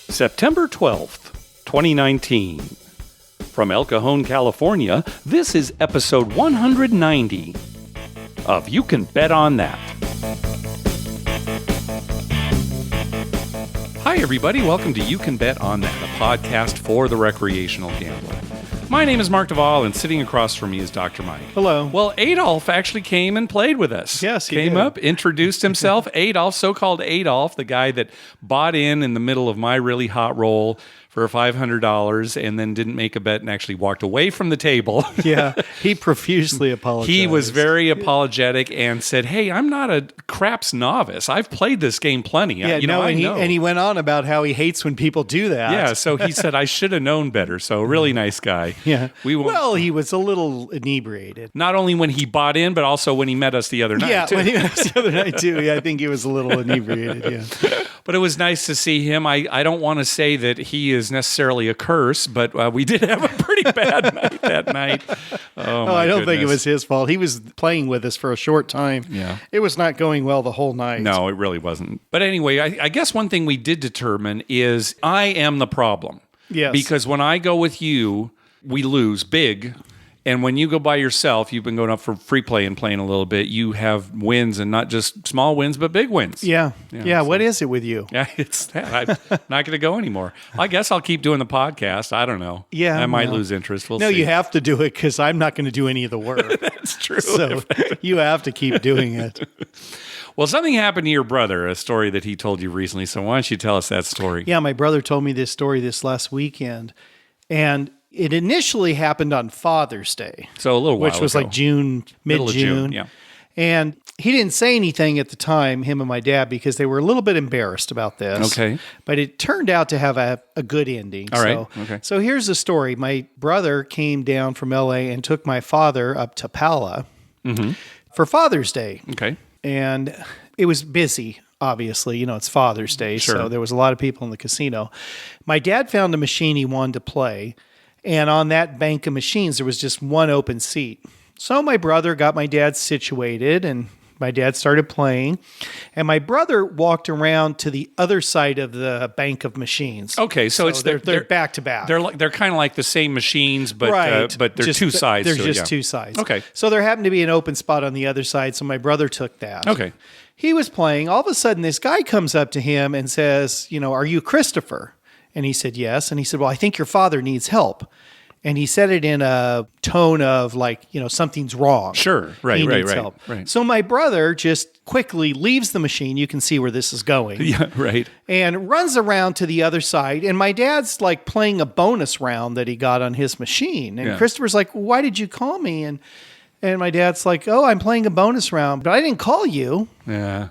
September 12th, 2019. From El Cajon, California, this is episode 190 of You Can Bet on That. Hi, everybody. Welcome to You Can Bet on That, a podcast for the recreational gambler. My name is Mark Duvall, and sitting across from me is Dr. Mike. Hello. Well, Adolf actually came and played with us. Yes, he came did. up, introduced himself. Adolf, so-called Adolf, the guy that bought in the middle of my really hot roll for $500 and then didn't make a bet and actually walked away from the table. Yeah, he profusely apologized. He was very apologetic and said, "Hey, I'm not a craps novice. I've played this game plenty. Yeah, I know." And he went on about how he hates when people do that. Yeah, so he said, I should have known better. So really nice guy. Yeah. Well, he was a little inebriated. not only when he bought in, but also when he met us the other night. Yeah, too. when he was the other night too. Yeah, I think he was a little inebriated. Yeah. But it was nice to see him. I don't want to say that he is necessarily a curse, but we did have a pretty bad night that night. Oh, I don't think it was his fault. He was playing with us for a short time. Yeah. It was not going well the whole night. No, it really wasn't. But anyway, I guess one thing we did determine is I am the problem. Yes. Because when I go with you, we lose big. And when you go by yourself, you've been going up for free play and playing a little bit, you have wins, and not just small wins, but big wins. Yeah. So- What is it with you? Yeah, it's that. I'm not going to go anymore. I guess I'll keep doing the podcast. I don't know. Yeah, I might well. lose interest. We'll No, see. you have to do it because I'm not going to do any of the work. That's true. So you have to keep doing it. Well, something happened to your brother, a story that he told you recently. So why don't you tell us that story? Yeah, my brother told me this story this last weekend, and it initially happened on Father's Day, So a little while which was ago. like June, Middle of mid-June. June, yeah. And he didn't say anything at the time, him and my dad, because they were a little bit embarrassed about this. Okay. But it turned out to have a good ending. All right. So, Okay. So here's the story. My brother came down from LA and took my father up to Pala for Father's Day. Okay. And it was busy, obviously. You know, it's Father's Day, Sure. so there was a lot of people in the casino. My dad found a machine he wanted to play, and on that bank of machines, there was just one open seat. So my brother got my dad situated, and my dad started playing, and my brother walked around to the other side of the bank of machines. Okay, so it's they're back to back. They're kind of like the same machines, but Right. but they're Just two sides. There's to it, just yeah. two sides. Okay. So there happened to be an open spot on the other side, so my brother took that. Okay. He was playing. All of a sudden, this guy comes up to him and says, are you Christopher? And he said, yes. And he said, well, I think your father needs help. And he said it in a tone of like, something's wrong. Sure. Right. He Right. needs Right. help. Right. So my brother just quickly leaves the machine. You can see where this is going. Yeah. Right. And runs around to the other side. And my dad's like playing a bonus round that he got on his machine. And Yeah. Christopher's like, why did you call me? And my dad's like, oh, I'm playing a bonus round, but I didn't call you. Yeah.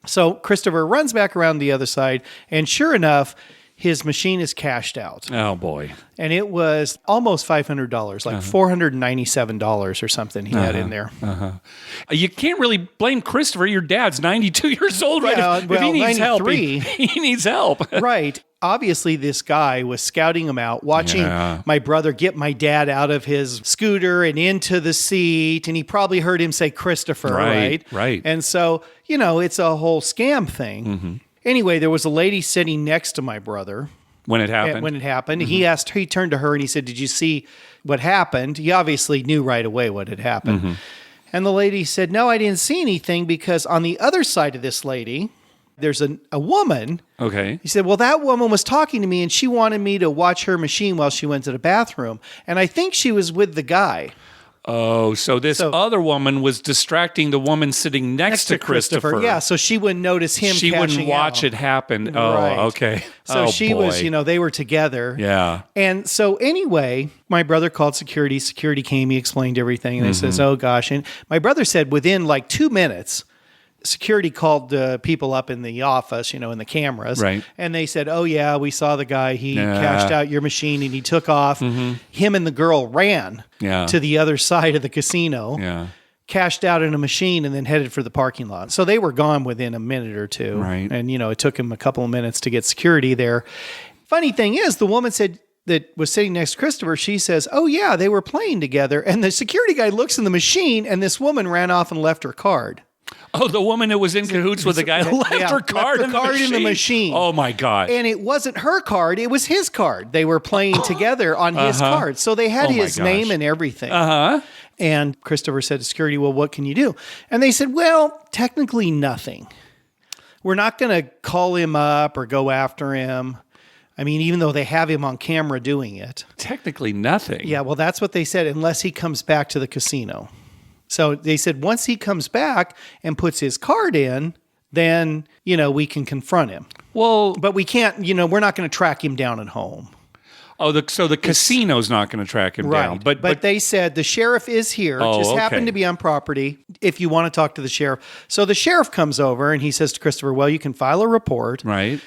So Christopher runs back around the other side. And sure enough, his machine is cashed out. Oh boy. And it was almost $500, like $497 or something he had in there. You can't really blame Christopher. Your dad's 92 years old, right? Yeah, If well, he needs help, 93. he needs help. Right. Obviously, this guy was scouting him out, watching Yeah. my brother get my dad out of his scooter and into the seat. And he probably heard him say Christopher, right? Right. And so, it's a whole scam thing. Mm-hmm. Anyway, there was a lady sitting next to my brother. When it happened. When it happened, Mm-hmm. he turned to her and he said, did you see what happened? He obviously knew right away what had happened. Mm-hmm. And the lady said, no, I didn't see anything because on the other side of this lady, there's a woman. Okay. He said, well, that woman was talking to me and she wanted me to watch her machine while she went to the bathroom. And I think she was with the guy. Oh, so this other woman was distracting the woman sitting next to Christopher. Yeah, so she wouldn't notice him. She wouldn't cashing watch out. it happen. Oh, Right. okay. So oh, she boy. was, they were together. Yeah. And so anyway, my brother called security. Security came, he explained everything. And they says, oh gosh. And my brother said within like 2 minutes, security called the people up in the office, in the cameras. Right. And they said, oh yeah, we saw the guy. He Yeah. cashed out your machine and he took off. Him and the girl ran Yeah. to the other side of the casino. Yeah. Cashed out in a machine and then headed for the parking lot. So they were gone within a minute or two. Right. And, it took him a couple of minutes to get security there. Funny thing is, the woman said that was sitting next to Christopher, she says, oh yeah, they were playing together. And the security guy looks in the machine and this woman ran off and left her card. Oh, the woman who was in cahoots with the guy who left her card, in the machine. Oh, my God. And it wasn't her card. It was his card. They were playing together on his card. So they had his name and everything. And Christopher said to security, well, what can you do? And they said, well, technically nothing. We're not going to call him up or go after him. I mean, even though they have him on camera doing it. Technically nothing. Yeah, well, that's what they said, unless he comes back to the casino. So they said once he comes back and puts his card in, then, we can confront him. Well, but we can't, we're not going to track him down at home. Oh, so the casino's not going to track him down. But they said the sheriff is here, happened to be on property, if you want to talk to the sheriff. So the sheriff comes over and he says to Christopher, well, you can file a report. Right.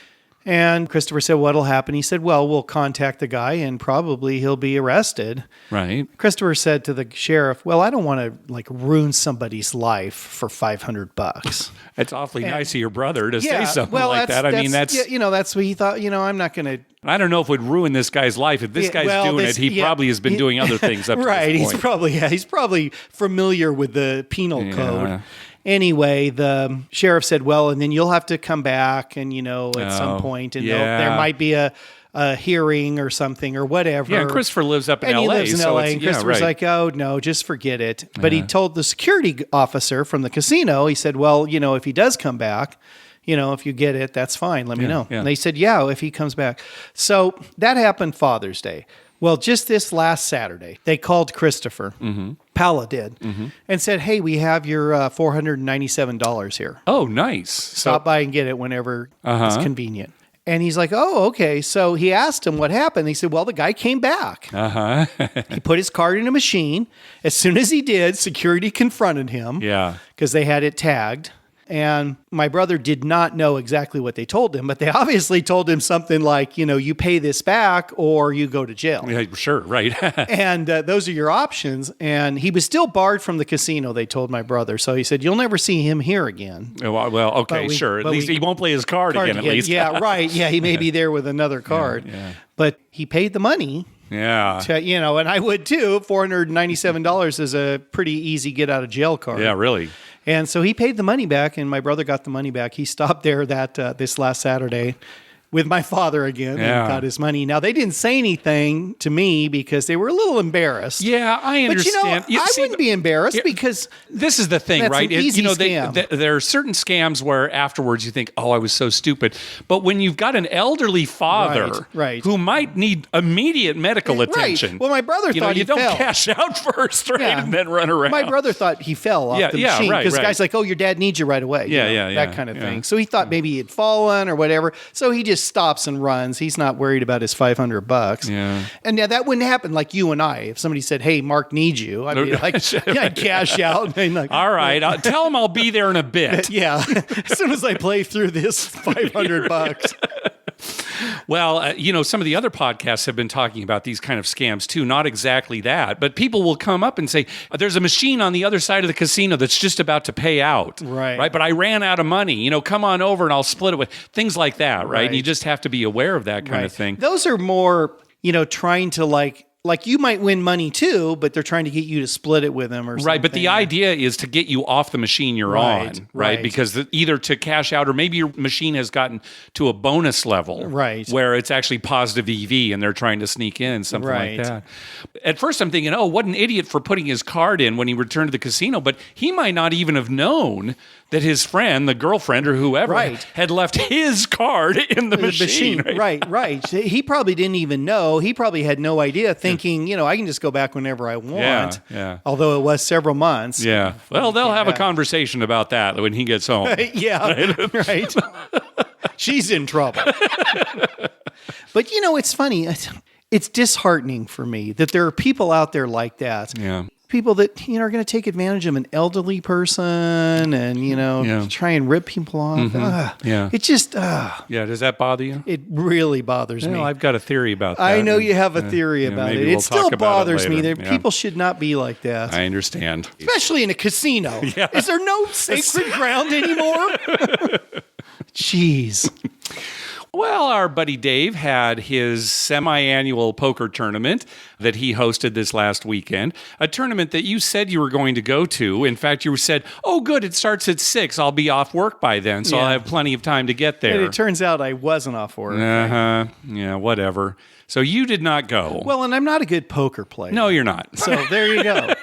And Christopher said, what'll happen? He said, well, we'll contact the guy and probably he'll be arrested. Right. Christopher said to the sheriff, well, I don't want to ruin somebody's life for $500. It's awfully nice of your brother to say something like that. I mean, that's what he thought, I'm not going to. I don't know if it would ruin this guy's life. If this guy's doing it, he probably has been doing other things up to this point. He's probably familiar with the penal code. Anyway, the sheriff said, well, and then you'll have to come back and, at some point, and there might be a hearing or something or whatever. Yeah, and Christopher lives up in L.A. He lives in L.A. And Christopher's like, oh, no, just forget it. But he told the security officer from the casino, he said, well, if he does come back, if you get it, that's fine. Let me know. Yeah. And they said, yeah, if he comes back. So that happened Father's Day. Well, just this last Saturday, they called Christopher. Pala did, and said, hey, we have your $497 here. Oh, nice. Stop by and get it whenever it's convenient. And he's like, oh, okay. So he asked him what happened. He said, well, the guy came back. He put his card in a machine. As soon as he did, security confronted him. Yeah. Because they had it tagged. And my brother did not know exactly what they told him, but they obviously told him something like, you pay this back or you go to jail. Yeah, sure, right. And those are your options. And he was still barred from the casino, they told my brother. So he said, you'll never see him here again. Well, okay, sure. At least he won't play his card again, at least. Yeah, right. Yeah, he may be there with another card. Yeah. But he paid the money. Yeah. And I would too. $497 is a pretty easy get out of jail card. Yeah, really. And so he paid the money back, and my brother got the money back. He stopped there this last Saturday with my father again and got his money. Now, they didn't say anything to me because they were a little embarrassed. Yeah, I understand. But I wouldn't be embarrassed because this is the thing, that's right? An easy scam. There are certain scams where afterwards you think, oh, I was so stupid. But when you've got an elderly father who might need immediate medical attention. Well, my brother thought he fell. You don't cash out first, right? And then run around. My brother thought he fell off the machine because the guy's like, oh, your dad needs you right away. That kind of thing. So he thought maybe he had fallen or whatever. So he just stops and runs. He's not worried about his $500. Yeah. And now that wouldn't happen like you and I. If somebody said, hey, Mark needs you, I'd be like, I'd cash out. And like, all right. Tell him I'll be there in a bit. Yeah. As soon as I play through this $500. Well, some of the other podcasts have been talking about these kind of scams too. Not exactly that, but people will come up and say, there's a machine on the other side of the casino that's just about to pay out. Right. But I ran out of money. Come on over and I'll split it with things like that. Right. And you just have to be aware of that kind of thing. Those are more, trying to like you might win money too, but they're trying to get you to split it with them or something. Right, but the idea is to get you off the machine you're on, right? Because either to cash out or maybe your machine has gotten to a bonus level, where it's actually positive EV and they're trying to sneak in, something like that. At first I'm thinking, oh, what an idiot for putting his card in when he returned to the casino, but he might not even have known that his friend, the girlfriend or whoever, had left his card in the machine. Right. He probably didn't even know. He probably had no idea, thinking, I can just go back whenever I want. Yeah. Although it was several months. Yeah. Well, they'll have a conversation about that when he gets home. Right. She's in trouble. But, it's funny. It's disheartening for me that there are people out there like that. Yeah. People that, are going to take advantage of an elderly person and, try and rip people off. It just, does that bother you? It really bothers me. I've got a theory about that. I know you have a theory about it. It still bothers me. People should not be like that. I understand. Especially in a casino. Is there no sacred ground anymore? Jeez. Well, our buddy Dave had his semi-annual poker tournament that he hosted this last weekend, a tournament that you said you were going to go to. In fact, you said, oh, good, it starts at 6. I'll be off work by then, so I'll have plenty of time to get there. And it turns out I wasn't off work. Uh-huh. Yeah, whatever. So you did not go. Well, and I'm not a good poker player. No, you're not. So there you go.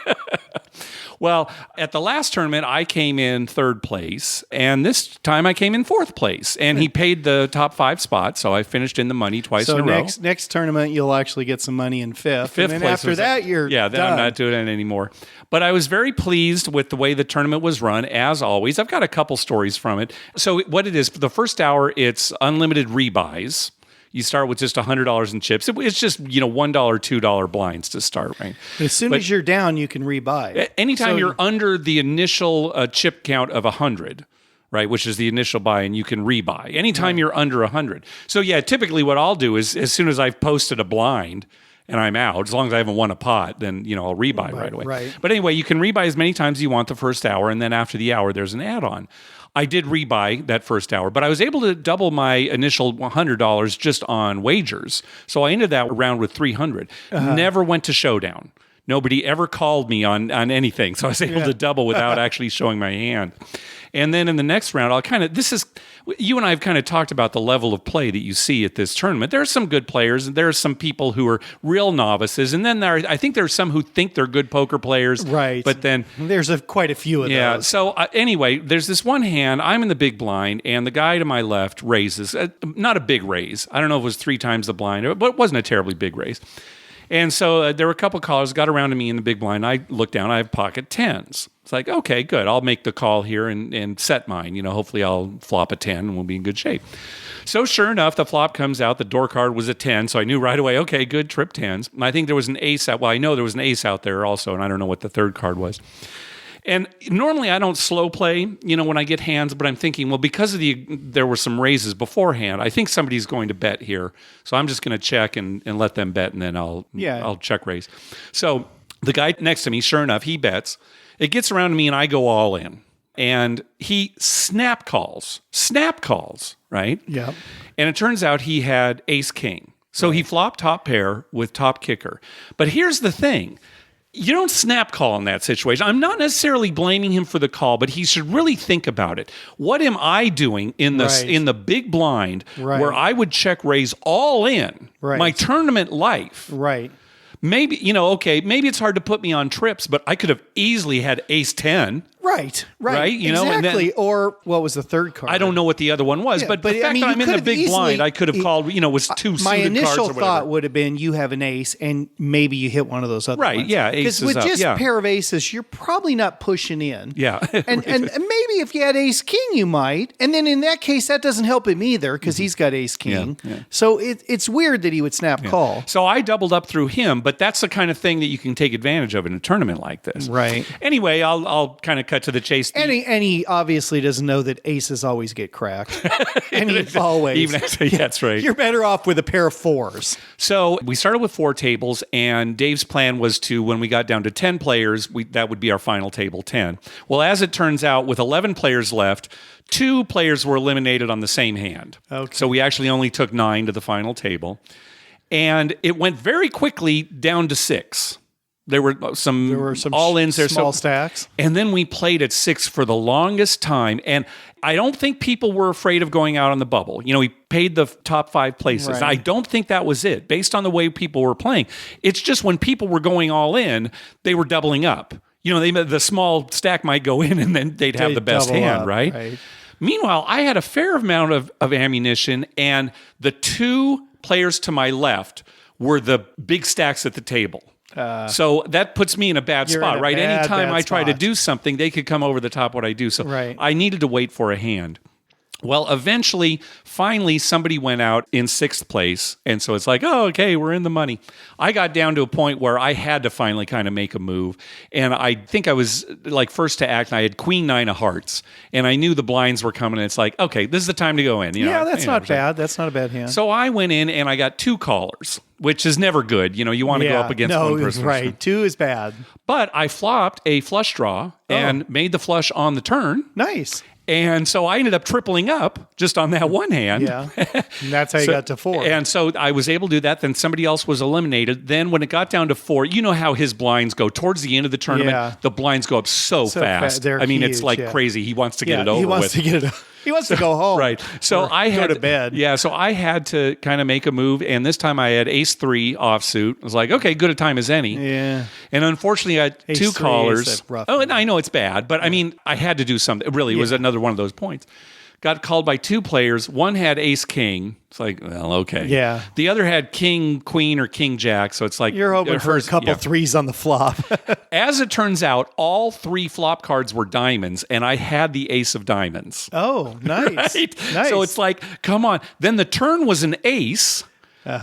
Well, at the last tournament, I came in 3rd place, and this time I came in 4th place, and he paid the top 5 spots, so I finished in the money twice in a row. So next tournament, you'll actually get some money in 5th. 5th and then place. After that, you're then done. I'm not doing it anymore. But I was very pleased with the way the tournament was run, as always. I've got a couple stories from it. So what it is, for the first hour, it's unlimited rebuys. You start with just $100 in chips. It's just, $1, $2 blinds to start, right? As soon as you're down, you can rebuy. Anytime you're under the initial chip count of 100, right, which is the initial buy, and you can rebuy. Anytime you're under 100. So, yeah, typically what I'll do is as soon as I've posted a blind and I'm out, as long as I haven't won a pot, then, I'll rebuy right away. Right. But anyway, you can rebuy as many times as you want the first hour, and then after the hour, there's an add-on. I did rebuy that first hour, but I was able to double my initial $100 just on wagers. So I ended that round with $300. Never went to showdown. Nobody ever called me on anything. So I was able to double without actually showing my hand. And then in the next round, you and I have kind of talked about the level of play that you see at this tournament. There are some good players, and there are some people who are real novices, and then I think there's some who think they're good poker players. Right. But then there's quite a few of those. Yeah. So anyway, there's this one hand. I'm in the big blind, and the guy to my left raises. Not a big raise. I don't know if it was 3 times the blind, but it wasn't a terribly big raise. And so there were a couple of callers got around to me in the big blind. I looked down. I have pocket 10s. It's like, okay, good. I'll make the call here and set mine. Hopefully I'll flop a 10 and we'll be in good shape. So sure enough, the flop comes out. The door card was a 10. So I knew right away, okay, good, trip 10s. And I think there was an ace out. Well, I know there was an ace out there also, and I don't know what the third card was. And normally I don't slow play, when I get hands, but I'm thinking, well, because there were some raises beforehand, I think somebody's going to bet here. So I'm just going to check and let them bet, and then I'll check raise. So the guy next to me, sure enough, he bets. It gets around to me, and I go all in. And he snap calls, right? Yeah. And it turns out he had ace king. So he flopped top pair with top kicker. But here's the thing. You don't snap call in that situation. I'm not necessarily blaming him for the call, but he should really think about it. What am I doing in the big blind where I would check raise all in my tournament life? Right. Maybe, maybe it's hard to put me on trips, but I could have easily had ace 10. Right. And Exactly. then, or what was the third card? I don't know what the other one was, but the fact that I'm in the big blind, I could have called, was 2 suited cards or my whatever. initial thought would have been you have an ace and maybe you hit one of those other ones. Right, yeah. Because with just a pair of aces, you're probably not pushing in. Yeah. and maybe if you had ace king, you might. And then in that case, that doesn't help him either because he's got ace king. Yeah. So it's weird that he would snap call. So I doubled up through him, but that's the kind of thing that you can take advantage of in a tournament like this. Right. Anyway, I'll kind of cut to the chase. And he obviously doesn't know that aces always get cracked. And he's always. That's right. You're better off with a pair of 4s. So we started with 4 tables, and Dave's plan was to, when we got down to 10 players, that would be our final table 10. Well, as it turns out, with 11 players left, 2 players were eliminated on the same hand. Okay. So we actually only took 9 to the final table. And it went very quickly down to 6. There were some all-ins there. Small stacks. And then we played at 6 for the longest time. And I don't think people were afraid of going out on the bubble. We paid the top 5 places. Right. I don't think that was it, based on the way people were playing. It's just when people were going all in, they were doubling up. The small stack might go in, and then they'd have the best hand, right? Meanwhile, I had a fair amount of ammunition, and the 2 players to my left were the big stacks at the table. So that puts me in a bad spot, right? Anytime I try to do something, they could come over the top of what I do. So I needed to wait for a hand. Well, finally, somebody went out in 6th place. And so it's like, oh, okay, we're in the money. I got down to a point where I had to finally kind of make a move. And I think I was like first to act, and I had queen 9 of hearts. And I knew the blinds were coming. And it's like, okay, this is the time to go in. That's not bad. That's not a bad hand. So I went in, and I got 2 callers, which is never good. You want to go up against one person. Right. 2 is bad. But I flopped a flush draw and made the flush on the turn. Nice. And so I ended up tripling up just on that one hand. Yeah. And that's how you got to 4. And so I was able to do that. Then somebody else was eliminated. Then when it got down to 4, you know how his blinds go towards the end of the tournament. The blinds go up so fast. They're huge, it's like crazy. He wants to get it over with. He wants to get it He wants to go home. Right. So I had go to bed. Yeah. So I had to kind of make a move. And this time I had ace 3 offsuit. I was like, okay, good a time as any. Yeah. And unfortunately, I had ace 2 3 callers. is a rough And I know it's bad, but I mean, I had to do something. It really was another one of those points. Got called by 2 players. One had ace king. It's like, well, okay. Yeah. The other had king queen or king jack. So it's like you're hoping for a couple threes on the flop. As it turns out, all 3 flop cards were diamonds, and I had the ace of diamonds. Oh, nice. Right? Nice. So it's like, come on. Then the turn was an ace.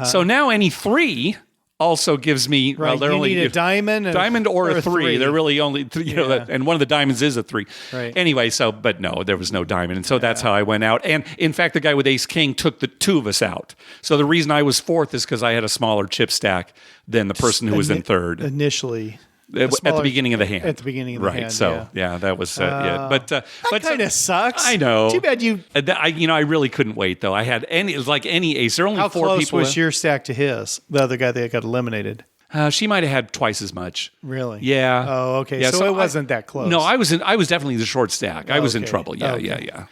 So now any 3 also gives me right. they're you only need a diamond or a 3. They're really only and one of the diamonds is a 3. Right. Anyway, but no, there was no diamond, and so that's how I went out. And in fact, the guy with ace king took the 2 of us out. So the reason I was 4th is because I had a smaller chip stack than the person who was in 3rd initially. At the beginning of the hand. At the beginning of the hand. Right. So that was But that kind of sucks. I know. Too bad you. I really couldn't wait though. I had it was like any ace. There were only How 4 close people. Was your stack to his? The other guy that got eliminated. She might have had twice as much. Really? Yeah. Oh, okay. Yeah, so it wasn't that close. No, I was definitely the short stack. I was in trouble. Yeah, okay. yeah.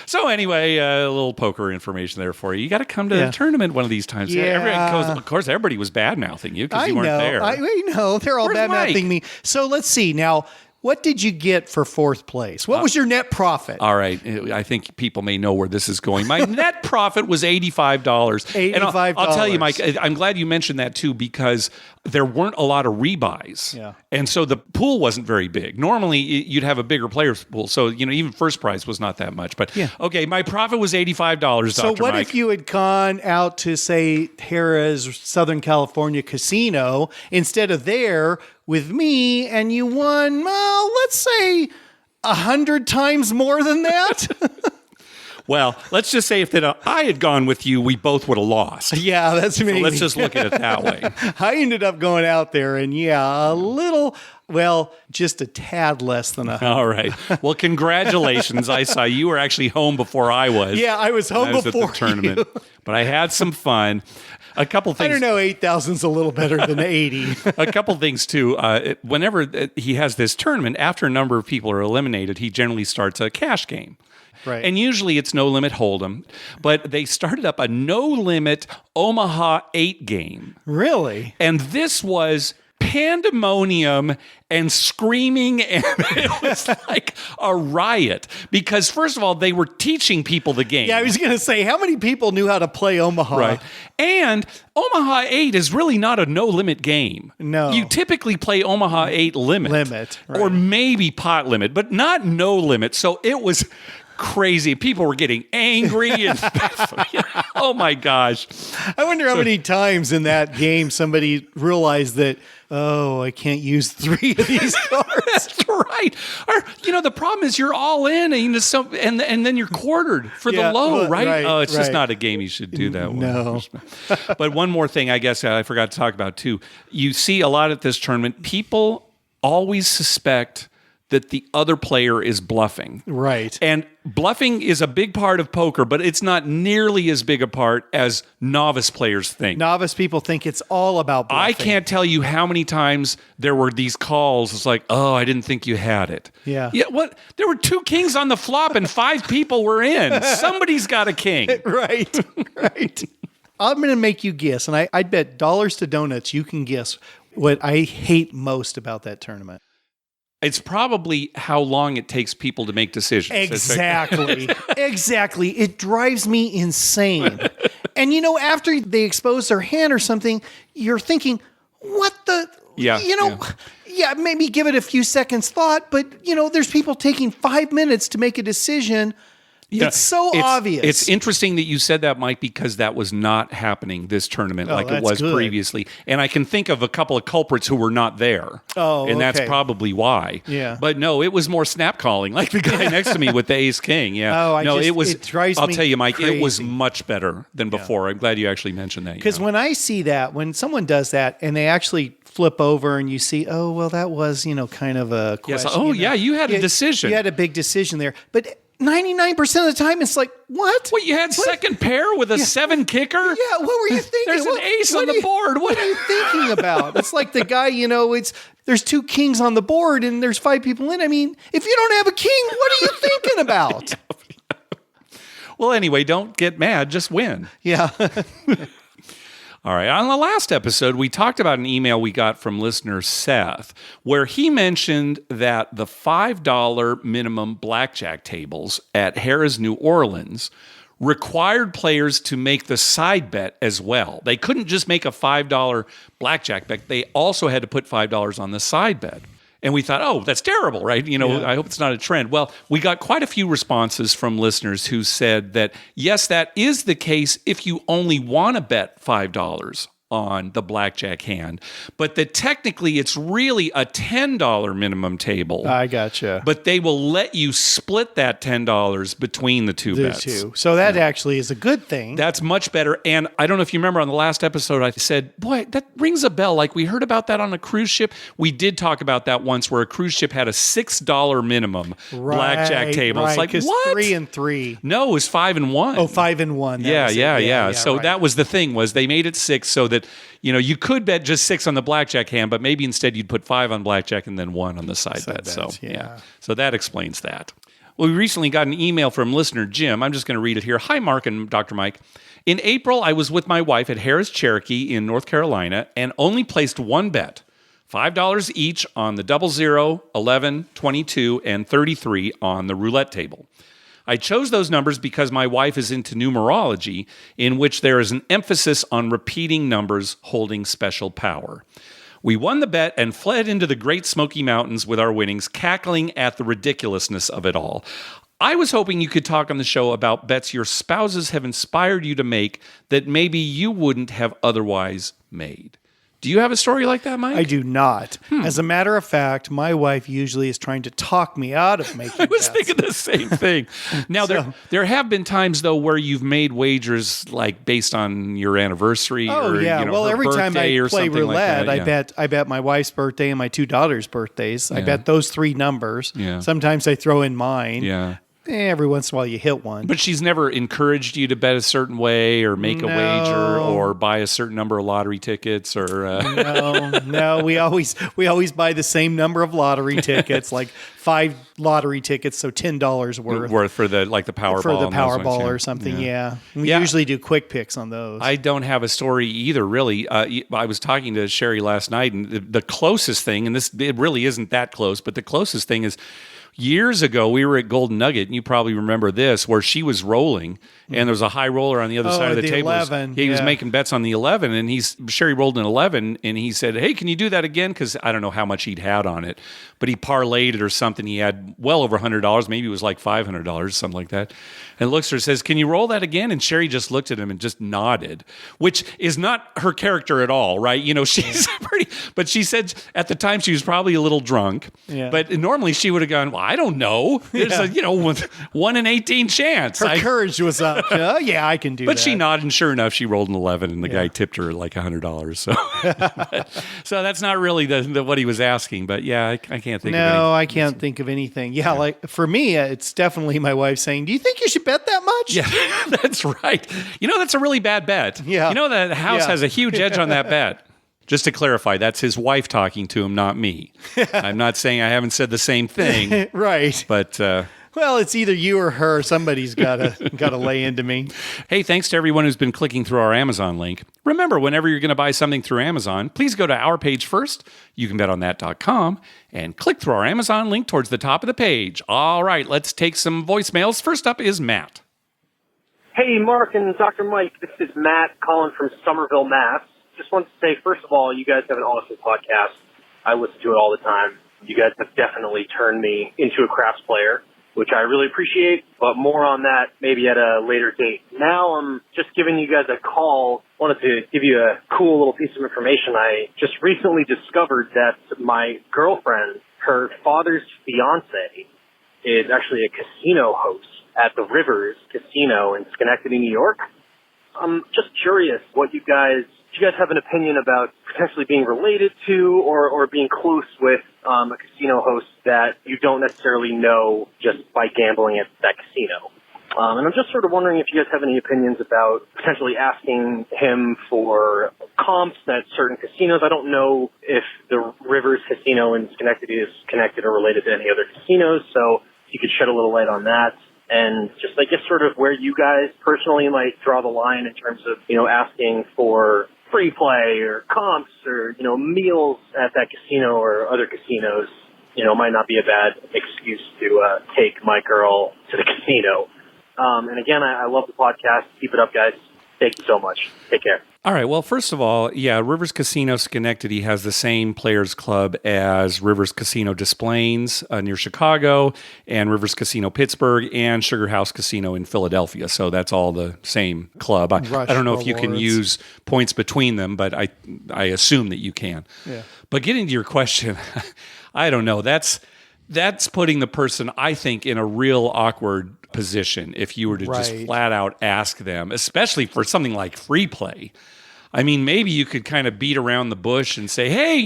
So anyway, a little poker information there for you. You got to come to a tournament one of these times. Yeah. Of course, everybody was bad mouthing you because you weren't there. I know. They're all bad mouthing me. So let's see now. What did you get for 4th place? What was your net profit? All right. I think people may know where this is going. My net profit was $85. $85. And I'll tell you, Mike, I'm glad you mentioned that too, because there weren't a lot of rebuys. Yeah. And so the pool wasn't very big. Normally, you'd have a bigger players pool. So, even first prize was not that much. But, okay, my profit was $85, So what Mike. if you had gone out to, say, Harrah's Southern California casino instead of there with me, and you won, well, let's say 100 times more than that? Well, let's just say if I had gone with you, we both would have lost. Yeah, that's me. So let's just look at it that way. I ended up going out there and just a tad less than a. All right. Well, congratulations. I saw you were actually home before I was. Yeah, I was home before at the tournament. you. But I had some fun. A couple things. I don't know, 8,000's a little better than 80. A couple things, too. Whenever he has this tournament, after a number of people are eliminated, he generally starts a cash game. Right. And usually it's no limit hold'em, but they started up a no limit Omaha 8 game. Really? And this was pandemonium and screaming, and it was like a riot because, first of all, they were teaching people the game. Yeah, I was going to say, how many people knew how to play Omaha? Right. And Omaha 8 is really not a no-limit game. No. You typically play Omaha 8 limit. Right. Or maybe pot limit, but not no limit. So it was crazy. People were getting angry. And oh, my gosh. I wonder how many times in that game somebody realized that, I can't use 3 of these cards. That's right. Or, the problem is you're all in and then you're quartered for the low, right? Oh, it's just not a game you should do that one. No. But one more thing, I guess I forgot to talk about too. You see a lot at this tournament, people always suspect that the other player is bluffing. Right. And bluffing is a big part of poker, but it's not nearly as big a part as novice players think. Novice people think it's all about bluffing. I can't tell you how many times there were these calls. It's like, I didn't think you had it. Yeah. Yeah. What? There were 2 kings on the flop and 5 people were in. Somebody's got a king. Right. Right. I'm going to make you guess, and I'd bet dollars to donuts you can guess what I hate most about that tournament. It's probably how long it takes people to make decisions. Exactly. Exactly. It drives me insane. And, after they expose their hand or something, you're thinking, what the... Yeah, maybe give it a few seconds thought, but, there's people taking 5 minutes to make a decision. It's so obvious. It's interesting that you said that, Mike, because that was not happening this tournament like it was previously. And I can think of a couple of culprits who were not there. Oh, and that's probably why. Yeah. But no, it was more snap calling, like the guy next to me with the ace king. Yeah. It drives I'll me tell you, Mike, crazy. it was much better than before. I'm glad you actually mentioned that. Because when I see that, when someone does that and they actually flip over and you see, that was, kind of a question. Yes. You had a decision. You had a big decision there. But 99% of the time, it's like, what? What, you had second pair with a 7 kicker? Yeah, what were you thinking? There's an ace on the board. What are you thinking about? It's like the guy, there's 2 kings on the board and there's 5 people in. I mean, if you don't have a king, what are you thinking about? Well, anyway, don't get mad. Just win. Yeah. All right. On the last episode, we talked about an email we got from listener Seth, where he mentioned that the $5 minimum blackjack tables at Harrah's New Orleans required players to make the side bet as well. They couldn't just make a $5 blackjack bet. They also had to put $5 on the side bet. And we thought, oh, that's terrible, right? I hope it's not a trend. Well, we got quite a few responses from listeners who said that, yes, that is the case if you only want to bet $5 on the blackjack hand, but that technically it's really a $10 minimum table. I gotcha. But they will let you split that $10 between the two bets. So that actually is a good thing. That's much better. And I don't know if you remember on the last episode, I said, boy, that rings a bell. Like we heard about that on a cruise ship. We did talk about that once where a cruise ship had a $6 minimum blackjack table. Right, It's like, what? 3 and 3. No, it was 5 and 1. Oh, 5 and 1. Yeah. So right. that was the thing, was they made it 6 so that, you could bet just 6 on the blackjack hand, but maybe instead you'd put 5 on blackjack and then 1 on the side bet. Bets, so, yeah. So that explains that. Well, we recently got an email from listener Jim. I'm just going to read it here. Hi, Mark and Dr. Mike. In April, I was with my wife at Harrah's Cherokee in North Carolina and only placed one bet, $5 each on the 00, 11, 22, and 33 on the roulette table. I chose those numbers because my wife is into numerology, in which there is an emphasis on repeating numbers holding special power. We won the bet and fled into the Great Smoky Mountains with our winnings, cackling at the ridiculousness of it all. I was hoping you could talk on the show about bets your spouses have inspired you to make that maybe you wouldn't have otherwise made. Do you have a story like that, Mike? I do not. As a matter of fact, my wife usually is trying to talk me out of making I was bets. thinking the same thing. Now, there have been times, though, where you've made wagers like based on your anniversary or well, her every time I birthday play or roulette, like that. I bet my wife's birthday and my 2 daughters' birthdays. I bet those 3 numbers. Yeah. Sometimes I throw in mine. Yeah. Every once in a while you hit one. But she's never encouraged you to bet a certain way or make a wager or buy a certain number of lottery tickets or No, we always buy the same number of lottery tickets, like 5 lottery tickets, so $10 worth for the Powerball. For the Powerball or something, yeah. We usually do quick picks on those. I don't have a story either, really. I was talking to Sherry last night, and the closest thing, and it really isn't that close, but the closest thing is years ago, we were at Golden Nugget, and you probably remember this, where she was rolling, and there was a high roller on the other side of the table. 11. He was making bets on the 11, and Sherry rolled an 11, and he said, hey, can you do that again? Because I don't know how much he'd had on it, but he parlayed it or something. He had well over $100. Maybe it was like $500, something like that. And looks at her and says, can you roll that again? And Sherry just looked at him and just nodded, which is not her character at all, right? She's but she said at the time she was probably a little drunk, but normally she would have gone, well, I don't know. There's a 1 in 18 chance. Her courage was up. I can do that. But she nodded, and sure enough, she rolled an 11, and the guy tipped her like $100. So that's not really what he was asking. But I can't think of anything. No, I can't think of anything. Like for me, it's definitely my wife saying, do you think you should bet that much? Yeah, that's right. That's a really bad bet. Yeah. The house has a huge edge on that bet. Just to clarify, that's his wife talking to him, not me. I'm not saying I haven't said the same thing. Right. But well, it's either you or her. Somebody's gotta lay into me. Hey, thanks to everyone who's been clicking through our Amazon link. Remember, whenever you're going to buy something through Amazon, please go to our page first. You can bet on that.com and click through our Amazon link towards the top of the page. All right, let's take some voicemails. First up is Matt. Hey, Mark and Dr. Mike. This is Matt calling from Somerville, Mass. Just wanted to say, first of all, you guys have an awesome podcast. I listen to it all the time. You guys have definitely turned me into a craps player, which I really appreciate, but more on that maybe at a later date. Now I'm just giving you guys a call. Wanted to give you a cool little piece of information. I just recently discovered that my girlfriend, her father's fiance, is actually a casino host at the Rivers Casino in Schenectady, New York. I'm just curious what you guys do you guys have an opinion about potentially being related to or being close with a casino host that you don't necessarily know just by gambling at that casino? And I'm just sort of wondering if you guys have any opinions about potentially asking him for comps at certain casinos. I don't know if the Rivers Casino in Schenectady is connected or related to any other casinos, so you could shed a little light on that. And just, I guess, sort of where you guys personally might draw the line in terms of, asking for free play or comps or, meals at that casino or other casinos, might not be a bad excuse to take my girl to the casino. And again, I love the podcast. Keep it up, guys. Thank you so much. Take care. All right. Well, first of all, Rivers Casino Schenectady has the same players club as Rivers Casino Des Plaines near Chicago, and Rivers Casino Pittsburgh, and Sugar House Casino in Philadelphia. So that's all the same club. I don't know if you can use points between them, but I assume that you can. Yeah. But getting to your question, I don't know. That's putting the person, I think, in a real awkward position if you were to just flat out ask them, especially for something like free play. I mean, maybe you could kind of beat around the bush and say, hey,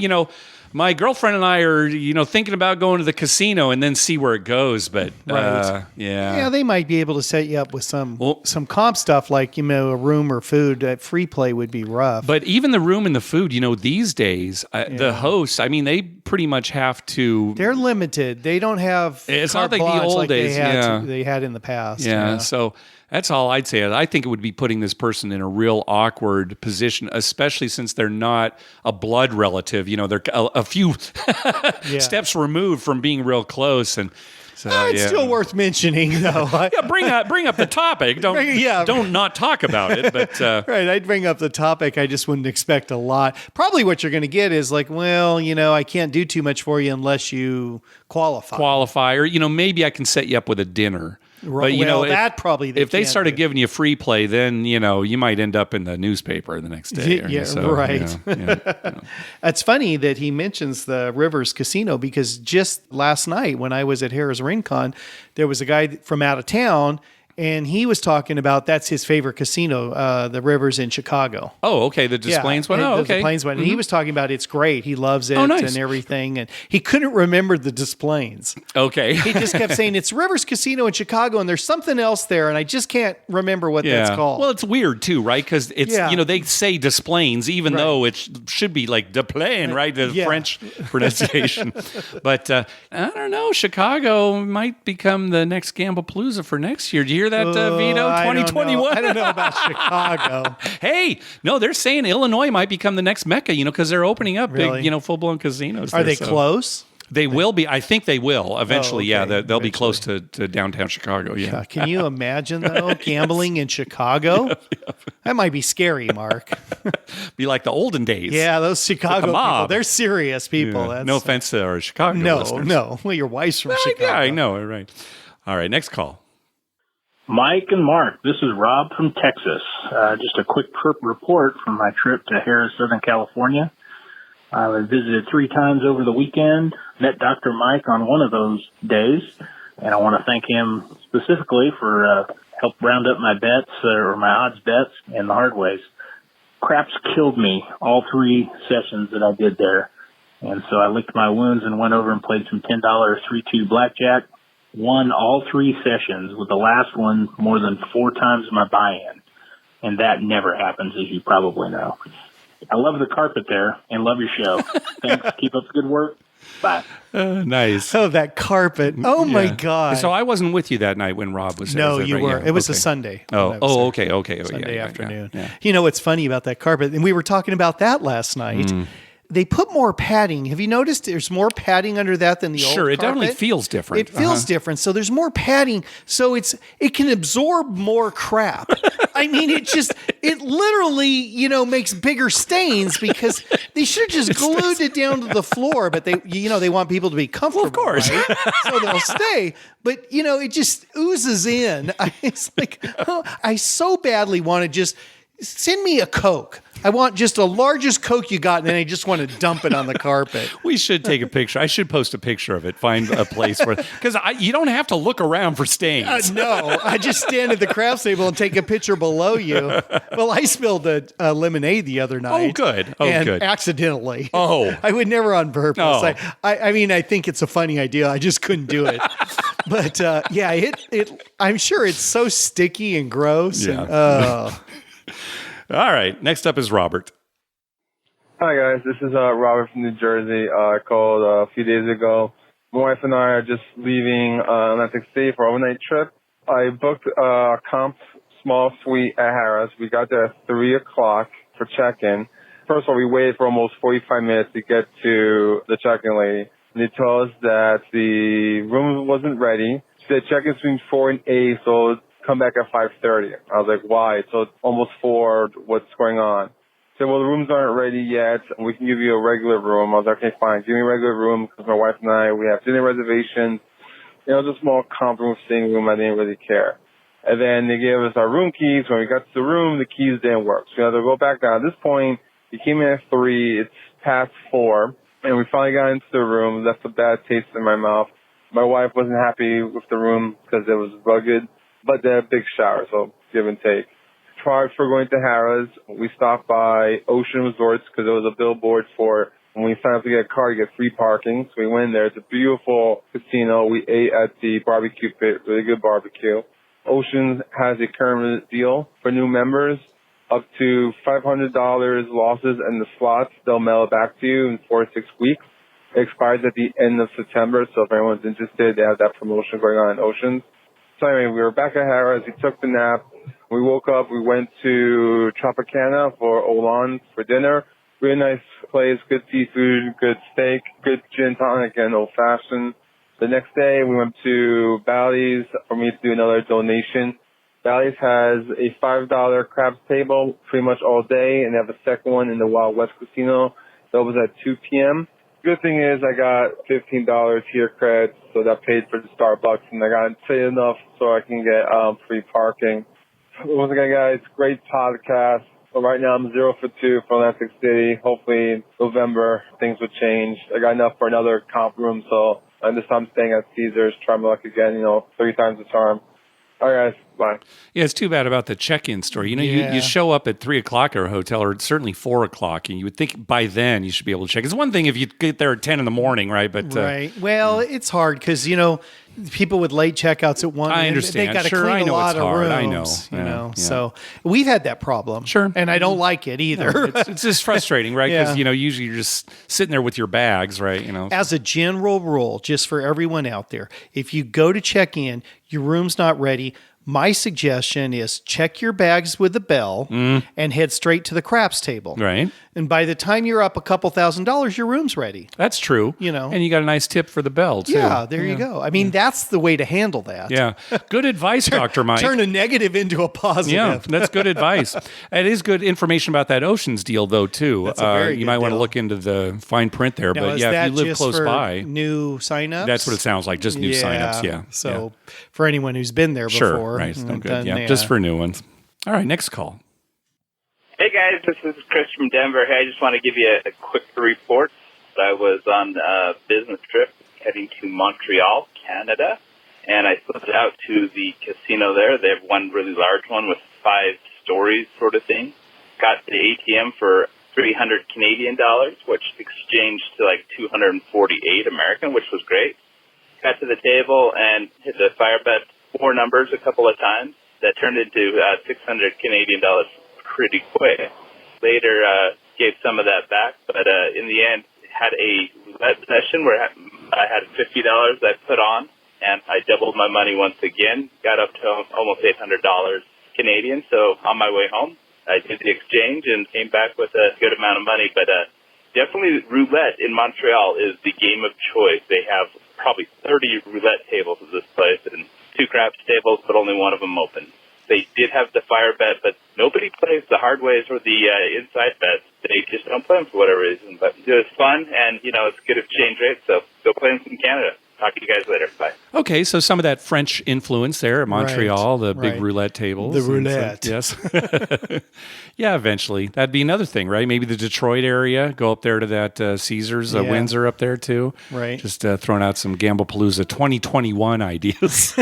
my girlfriend and I are, thinking about going to the casino, and then see where it goes. But they might be able to set you up with some comp stuff like, a room or food. Free play would be rough. But even the room and the food, these days, the hosts, they pretty much have to. They're limited. They don't have. It's not like the old days. They had in the past. Yeah. So that's all I'd say. I think it would be putting this person in a real awkward position, especially since they're not a blood relative. They're a few steps removed from being real close, and so it's still worth mentioning, though. Bring up the topic. Don't not talk about it. But right, I'd bring up the topic. I just wouldn't expect a lot. Probably what you're going to get is like, well, I can't do too much for you unless you qualify, or maybe I can set you up with a dinner. Right. But if they started giving you free play, then you might end up in the newspaper the next day. It's funny that he mentions the Rivers Casino, because just last night when I was at Harrah's Rincon, there was a guy from out of town, and he was talking about that's his favorite casino, the Rivers in Chicago. Oh, okay. The Des Plaines one? Oh, okay. The Des Plaines one. And he was talking about it's great. He loves it and everything. And he couldn't remember the Des Plaines. Okay. He just kept saying, it's Rivers Casino in Chicago, and there's something else there, and I just can't remember what that's called. Well, it's weird, too, right? Because it's, they say Des Plaines, even though it should be like Des Plaines, right? The French pronunciation. But I don't know. Chicago might become the next Gamblepalooza for next year. Do you hear that, Vito? 2021? I don't know about Chicago. Hey, no, they're saying Illinois might become the next Mecca, because they're opening up big, full-blown casinos. Are they close? They will be. I think they will eventually. Oh, okay. They'll be close to downtown Chicago. Yeah. Can you imagine though gambling in Chicago? That might be scary, Mark. Be like the olden days. Yeah, those Chicago people. They're serious people. Yeah. No offense to our Chicago listeners. No. Well, your wife's from Chicago. Yeah, I know. Right. All right. Next call. Mike and Mark, this is Rob from Texas. Just a quick report from my trip to Harrah, Southern California. I visited 3 times over the weekend, met Dr. Mike on one of those days, and I want to thank him specifically for help round up my bets, or my odds bets, in the hard ways. Craps killed me all 3 sessions that I did there, and so I licked my wounds and went over and played some $10 3-2 blackjack. Won all 3 sessions, with the last one more than 4 times my buy-in. And that never happens, as you probably know. I love the carpet there and love your show. Thanks. Keep up the good work. Bye. Nice. Oh, that carpet. Oh, my God. So I wasn't with you that night when Rob was there. No, you were. It was a Sunday. Okay. Sunday afternoon. Yeah. You know what's funny about that carpet? And we were talking about that last night. They put more padding. Have you noticed there's more padding under that than the old carpet? Sure, it definitely feels different. It feels different. So there's more padding. So it can absorb more crap. I mean, it literally, makes bigger stains, because they should have just glued it down to the floor. But they want people to be comfortable. Well, of course. Right? So they'll stay. But, it just oozes in. It's like, I so badly want to just send me a Coke. I want just the largest Coke you got, and then I just want to dump it on the carpet. We should take a picture. I should post a picture of it. Find a place where, because you don't have to look around for stains. No, I just stand at the craps table and take a picture below you. Well, I spilled a lemonade the other night. Oh, good. Accidentally. Oh. I would never on purpose. Oh. I mean, I think it's a funny idea. I just couldn't do it. But yeah, I'm sure it's so sticky and gross. Yeah. And, All right. Next up is Robert. Hi, guys. This is Robert from New Jersey. I called a few days ago. My wife and I are just leaving Atlantic City for an overnight trip. I booked a comp small suite at Harrah's. We got there at 3 o'clock for check-in. First of all, we waited for almost 45 minutes to get to the check-in lady. And they told us that the room wasn't ready. She said check-in between 4 and 8, so come back at 5:30. I was like, why? So it's almost 4. What's going on? She said, well, the rooms aren't ready yet. We can give you a regular room. I was like, okay, fine. Give me a regular room because my wife and I, we have dinner reservations. You know, it was a small comp room, sitting room. I didn't really care. And then they gave us our room keys. When we got to the room, the keys didn't work. So we had to go back down. At this point, we came in at 3. It's past 4. And we finally got into the room. Left a bad taste in my mouth. My wife wasn't happy with the room because it was rugged. But they had a big shower, so give and take. Prior for going to Harrah's, we stopped by Ocean Resorts because there was a billboard for when we sign up to get a car, you get free parking. So we went there. It's a beautiful casino. We ate at the barbecue pit, really good barbecue. Ocean has a current deal for new members. Up to $500 losses in the slots, they'll mail it back to you in 4 to 6 weeks. It expires at the end of September, so if anyone's interested, they have that promotion going on in Ocean. So anyway, we were back at Harrah's. We took the nap. We woke up. We went to Tropicana for Olan for dinner. Really nice place, good seafood, good steak, good gin tonic, and old-fashioned. The next day, we went to Bally's for me to do another donation. Bally's has a $5 craps table pretty much all day, and they have a second one in the Wild West Casino. That was at 2 p.m. Good thing is I got $15 here credits, so that paid for the Starbucks, and I got paid enough so I can get free parking. Once again, guys, great podcast. So right now I'm 0 for 2 for Atlantic City. Hopefully in November things will change. I got enough for another comp room, so this time I'm staying at Caesars. Try my luck again, 3 times the charm. All right, guys. Bye. Yeah, it's too bad about the check-in story. You show up at 3 o'clock at a hotel, or certainly 4 o'clock, and you would think by then you should be able to check. It's one thing if you get there at 10 in the morning, right? But right. Well, it's hard because people with late checkouts at 1. I understand. They got to Sure, clean I know a lot it's of hard. rooms. I know. Yeah. So we've had that problem. Sure, and I don't like it either. No, it's just frustrating, right? Because usually you're just sitting there with your bags, right? As a general rule, just for everyone out there, if you go to check in, your room's not ready. My suggestion is check your bags with the bell and head straight to the craps table. Right. And by the time you're up a couple $1,000s, your room's ready. That's true. And you got a nice tip for the bell, too. Yeah, there you go. I mean, that's the way to handle that. Yeah. Good advice, Dr. Mike. Turn a negative into a positive. Yeah, that's good advice. It is good information about that Oceans deal, though, too. That's a very you good might want to deal. look into the fine print there. Now, but is yeah, that if you live just close for by. new signups? That's what it sounds like, just new signups, yeah. So for anyone who's been there before. Sure, right. No good. Yeah, just for new ones. All right, next call. Hey guys, this is Chris from Denver. Hey, I just want to give you a quick report. I was on a business trip heading to Montreal, Canada, and I slipped out to the casino there. They have one really large one with 5 stories sort of thing. Got the ATM for 300 Canadian dollars, which exchanged to like 248 American, which was great. Got to the table and hit the fire bet 4 numbers a couple of times. That turned into 600 Canadian dollars pretty quick. Later, gave some of that back, but in the end, had a roulette session where I had $50 I put on, and I doubled my money once again, got up to almost $800 Canadian. So on my way home, I did the exchange and came back with a good amount of money. But definitely roulette in Montreal is the game of choice. They have probably 30 roulette tables at this place and 2 craps tables, but only one of them open. They did have the fire bet, but nobody plays the hard ways or the inside bets. They just don't play them for whatever reason. But it was fun, and, it's good exchange rate, so go play them in Canada. Talk to you guys later. Bye. Okay, so some of that French influence there at Montreal, the big roulette tables. The roulette. Yes. Yeah, eventually. That'd be another thing, right? Maybe the Detroit area, go up there to that Caesars, Windsor up there too. Right. Just throwing out some Gamblepalooza 2021 ideas.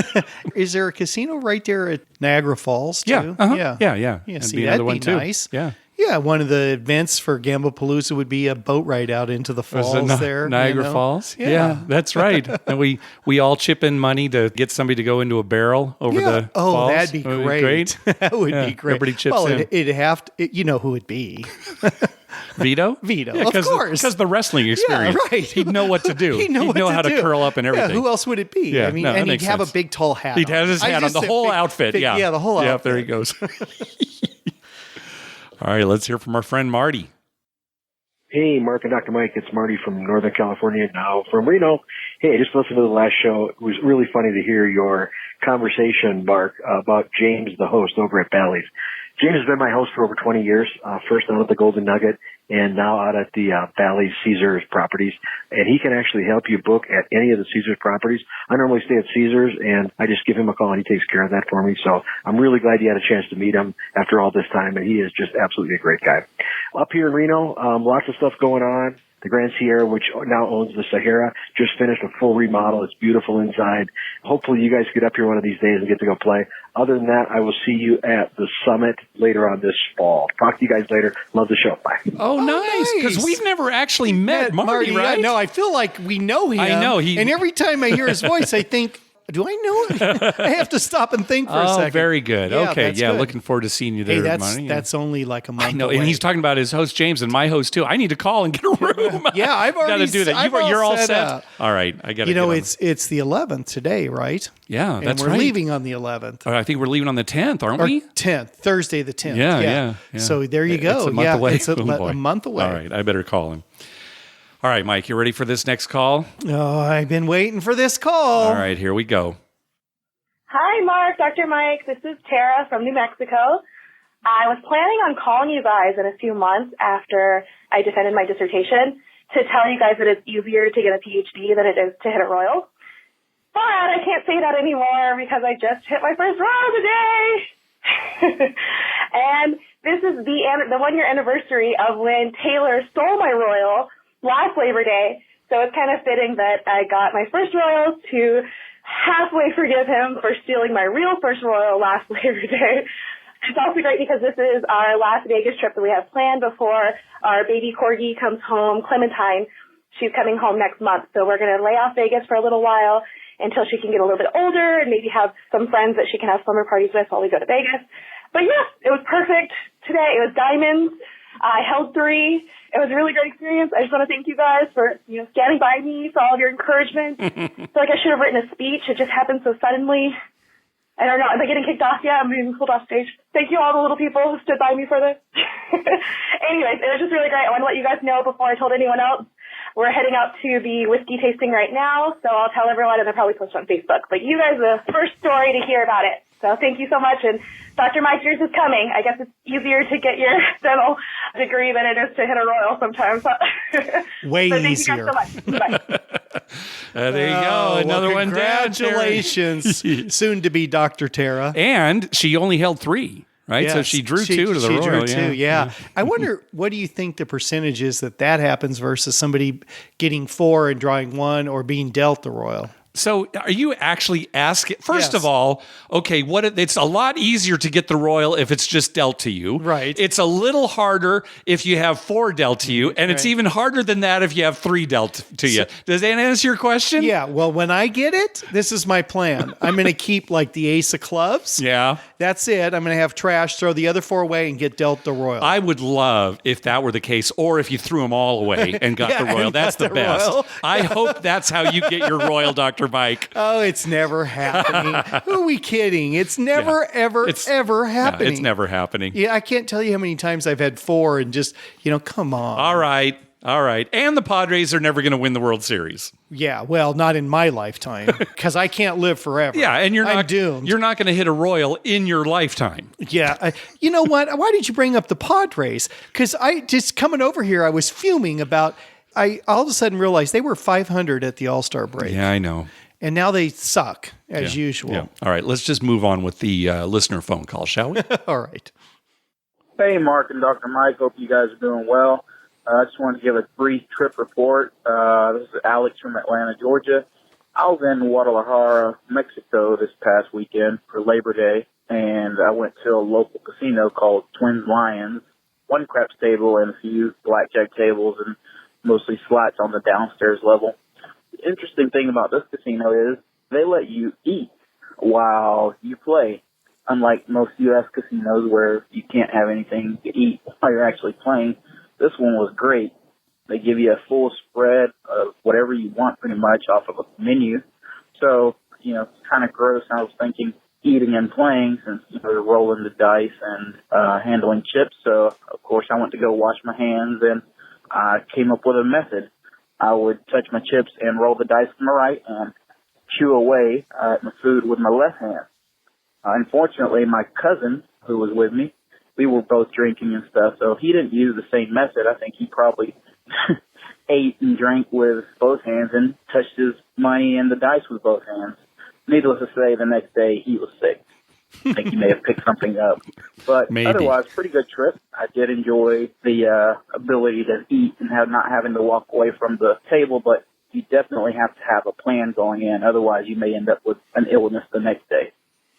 Is there a casino right there at Niagara Falls too? Yeah. Uh-huh. Yeah. Yeah, That'd see, be another that'd one be too. nice. Yeah. Yeah, one of the events for Gamblepalooza would be a boat ride out into the falls there. Niagara Falls? Yeah. Yeah, that's right. And we all chip in money to get somebody to go into a barrel over the falls. That'd be great. That would be great. Everybody chips in. It'd have to, you know who it'd be. Vito? Vito, yeah, of course. Because the wrestling experience. Yeah, right. He'd know what to do. He'd know how to curl up and everything. Yeah, who else would it be? Yeah, I mean, no, and that he'd makes have sense. a big tall hat. He'd have his hat on, the whole outfit. Yeah, the whole outfit. Yeah, there he goes. All right, let's hear from our friend Marty. Hey, Mark and Dr. Mike, it's Marty from Northern California, now from Reno. Hey, I just listened to the last show. It was really funny to hear your conversation, Mark, about James, the host over at Bally's. James has been my host for over 20 years, first out at the Golden Nugget and now out at the Bally's Caesars properties. And he can actually help you book at any of the Caesars properties. I normally stay at Caesars, and I just give him a call, and he takes care of that for me. So I'm really glad you had a chance to meet him after all this time, and he is just absolutely a great guy. Up here in Reno, lots of stuff going on. The Grand Sierra, which now owns the Harrah, just finished a full remodel. It's beautiful inside. Hopefully you guys get up here one of these days and get to go play. Other than that, I will see you at the summit later on this fall. Talk to you guys later. Love the show. Bye. Oh, nice. Because we've never actually met Marty, right? No, I feel like we know him. I know. And every time I hear his voice, I think, do I know him? I have to stop and think for a second. Very good. Yeah, okay, that's good. Looking forward to seeing you there, Marty. That's only like a month I know, away. and he's talking about his host James and my host too. I need to call and get a room. Yeah, I've already got to do that. You're all set. All right, I got to. You know, it's the 11th today, right? Yeah, that's right. We're leaving on the 11th. I think we're leaving on the 10th, aren't we? 10th, Thursday the 10th. Yeah. So there you go. It's a month away. It's a month away. All right, I better call him. All right, Mike, you ready for this next call? Oh, I've been waiting for this call. All right, here we go. Hi, Mark, Dr. Mike. This is Tara from New Mexico. I was planning on calling you guys in a few months after I defended my dissertation to tell you guys that it's easier to get a PhD than it is to hit a Royal. But I can't say that anymore because I just hit my first Royal today. And this is the 1 year anniversary of when Taylor stole my Royal last Labor Day. So it's kind of fitting that I got my first Royal to halfway forgive him for stealing my real first Royal last Labor Day. It's also great because this is our last Vegas trip that we have planned before our baby corgi comes home, Clementine. She's coming home next month. So we're going to lay off Vegas for a little while until she can get a little bit older and maybe have some friends that she can have summer parties with while we go to Vegas. But yeah, it was perfect today. It was diamonds. I held 3. It was a really great experience. I just want to thank you guys for, standing by me, for all of your encouragement. I feel like I should have written a speech. It just happened so suddenly. I don't know. Am I getting kicked off? Yeah, I'm being pulled off stage. Thank you all the little people who stood by me for this. Anyways, it was just really great. I want to let you guys know before I told anyone else. We're heading out to the whiskey tasting right now, so I'll tell everyone and I'll probably post it on Facebook. But you guys are the first story to hear about it. So thank you so much. And Dr. Mike, yours is coming. I guess it's easier to get your dental degree than it is to hit a Royal sometimes. Way so thank easier. you guys so much. Bye. There you go. Another one down. Congratulations. Soon to be Dr. Tara. And she only held 3. Right, Yes. so she drew 2 to the Royal. She drew 2, yeah. I wonder, what do you think the percentage is that happens versus somebody getting 4 and drawing 1 or being dealt the Royal? So are you actually asking, first Yes. of all, okay, it's a lot easier to get the Royal if it's just dealt to you. Right. It's a little harder if you have 4 dealt to you, and it's even harder than that if you have 3 dealt to you. Does that answer your question? Yeah, well, when I get it, this is my plan. I'm going to keep like the ace of clubs. Yeah. That's it. I'm going to have trash, throw the other 4 away, and get dealt the Royal. I would love if that were the case, or if you threw them all away and got Yeah, the Royal. and That's got the the best. Royal. I hope that's how you get your Royal, Dr. Mike. Oh, it's never happening. Who are we kidding? It's never, ever happening. It's never happening. Yeah, I can't tell you how many times I've had 4 and just, come on. All right. And the Padres are never going to win the World Series. Yeah, well, not in my lifetime because I can't live forever. Yeah, and I'm doomed. You're not going to hit a Royal in your lifetime. Yeah. You know what? Why did you bring up the Padres? Because I just coming over here, I was fuming about I all of a sudden realized they were 500 at the All-Star break. Yeah, I know. And now they suck, as usual. Yeah. All right, let's just move on with the listener phone call, shall we? All right. Hey, Mark and Dr. Mike. Hope you guys are doing well. I just wanted to give a brief trip report. This is Alex from Atlanta, Georgia. I was in Guadalajara, Mexico this past weekend for Labor Day, and I went to a local casino called Twins Lions. One craps table and a few blackjack tables and mostly slots on the downstairs level. The interesting thing about this casino is they let you eat while you play, unlike most U.S. casinos where you can't have anything to eat while you're actually playing. This one was great. They give you a full spread of whatever you want pretty much off of a menu. So, it's kind of gross. I was thinking eating and playing since you're rolling the dice and handling chips. So, of course, I went to go wash my hands and I came up with a method. I would touch my chips and roll the dice with my right and chew away at my food with my left hand. Unfortunately, my cousin, who was with me, we were both drinking and stuff, so he didn't use the same method. I think he probably ate and drank with both hands and touched his money and the dice with both hands. Needless to say, the next day he was sick. I think he may have picked something up. But otherwise, pretty good trip. I did enjoy the ability to eat and not having to walk away from the table, but you definitely have to have a plan going in. Otherwise, you may end up with an illness the next day.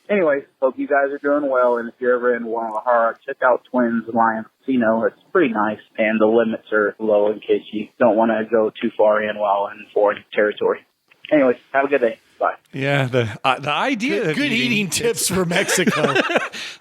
Anyways, hope you guys are doing well, and if you're ever in Guadalajara, check out Twins Lions Casino. It's pretty nice, and the limits are low in case you don't want to go too far in while in foreign territory. Anyways, have a good day. Bye. Yeah, the idea of good eating tips for Mexico.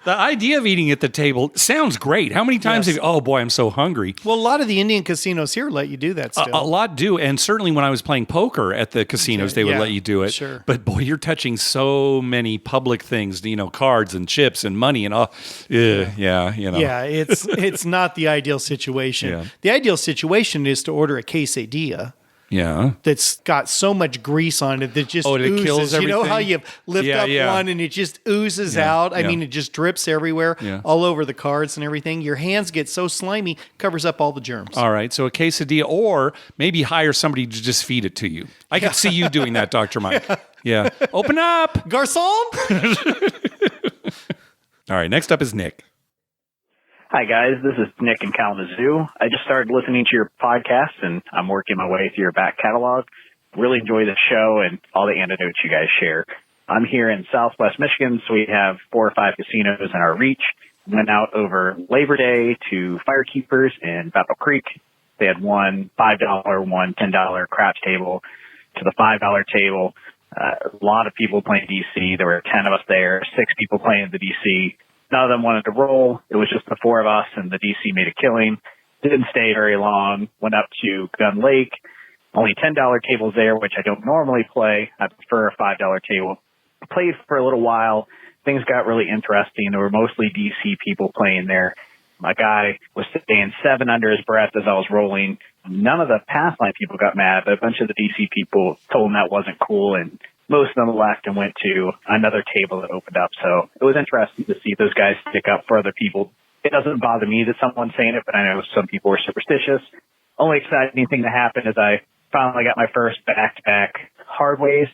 The idea of eating at the table sounds great. How many times have you, oh boy, I'm so hungry. Well, a lot of the Indian casinos here let you do that still. A lot do, and certainly when I was playing poker at the casinos, they would let you do it. Sure. But boy, you're touching so many public things, cards and chips and money and all. Yeah, it's not the ideal situation. Yeah. The ideal situation is to order a quesadilla. Yeah. That's got so much grease on it that just oozes. Kills everything? You know how you lift up one and it just oozes out? I mean, it just drips everywhere, all over the cards and everything. Your hands get so slimy, covers up all the germs. All right. So a quesadilla, or maybe hire somebody to just feed it to you. I could see you doing that, Dr. Mike. Yeah. Open up. Garçon? All right. Next up is Nick. Hi, guys. This is Nick in Kalamazoo. I just started listening to your podcast, and I'm working my way through your back catalog. Really enjoy the show and all the anecdotes you guys share. I'm here in Southwest Michigan, so we have 4 or 5 casinos in our reach. Went out over Labor Day to FireKeepers in Battle Creek. They had one $5, one $10 craps table to the $5 table. A lot of people playing DC. There were 10 of us there, 6 people playing the DC. None of them wanted to roll. It was just the 4 of us, and the DC made a killing. Didn't stay very long. Went up to Gun Lake. Only $10 tables there, which I don't normally play. I prefer a $5 table. Played for a little while. Things got really interesting. There were mostly DC people playing there. My guy was staying 7 under his breath as I was rolling. None of the pass line people got mad, but a bunch of the DC people told him that wasn't cool, and most of them left and went to another table that opened up. So it was interesting to see those guys stick up for other people. It doesn't bother me that someone's saying it, but I know some people are superstitious. Only exciting thing that happened is I finally got my first back-to-back hard ways.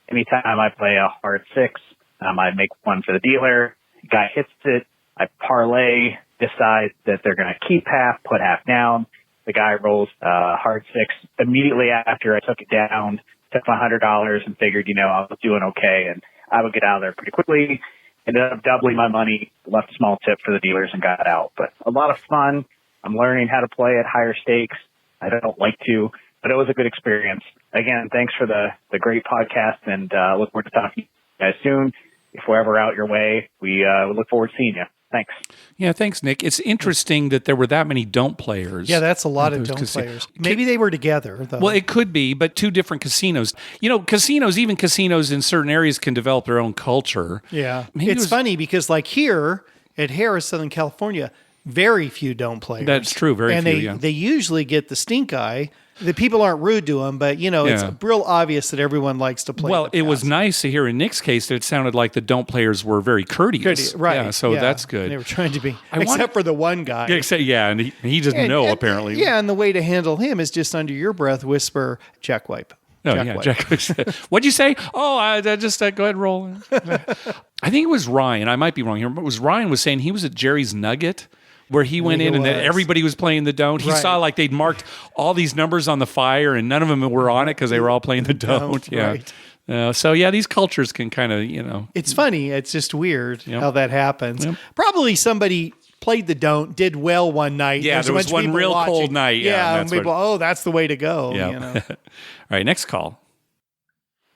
Anytime I play a hard 6, I make one for the dealer. Guy hits it. I parlay, decide that they're going to keep half, put half down. The guy rolls hard 6 immediately after I took it down. Took my $100 and figured, I was doing okay and I would get out of there pretty quickly. Ended up doubling my money, left a small tip for the dealers and got out. But a lot of fun. I'm learning how to play at higher stakes. I don't like to, but it was a good experience. Again, thanks for the great podcast, and look forward to talking to you guys soon. If we're ever out your way, we look forward to seeing you. Thanks. Yeah, thanks, Nick. It's interesting that there were that many don't players. Yeah, that's a lot of don't players. Maybe they were together, though. Well, it could be, but 2 different casinos. Even casinos in certain areas can develop their own culture. Yeah. It's funny because like here at Harrah, Southern California, very few don't players. That's true, very few, They usually get the stink eye. The people aren't rude to them, but, it's real obvious that everyone likes to play. Well, it was nice to hear in Nick's case that it sounded like the don't players were very courteous. Right. Yeah, so that's good. They were trying to be, except for the one guy. And he doesn't know, apparently. Yeah, and the way to handle him is just under your breath whisper, jack wipe. Jack. What'd you say? Oh, I just go ahead and roll. I think it was Ryan. I might be wrong here, but Ryan was saying he was at Jerry's Nugget, where he went in and everybody was playing the don't. He saw like they'd marked all these numbers on the fire and none of them were on it because they were all playing the don't. Yeah. Right. So these cultures can kind of, It's funny. It's just weird how that happens. Yep. Probably somebody played the don't, did well one night. Yeah, there was one real cold night. Yeah, and people, that's the way to go. Yeah. All right, next call.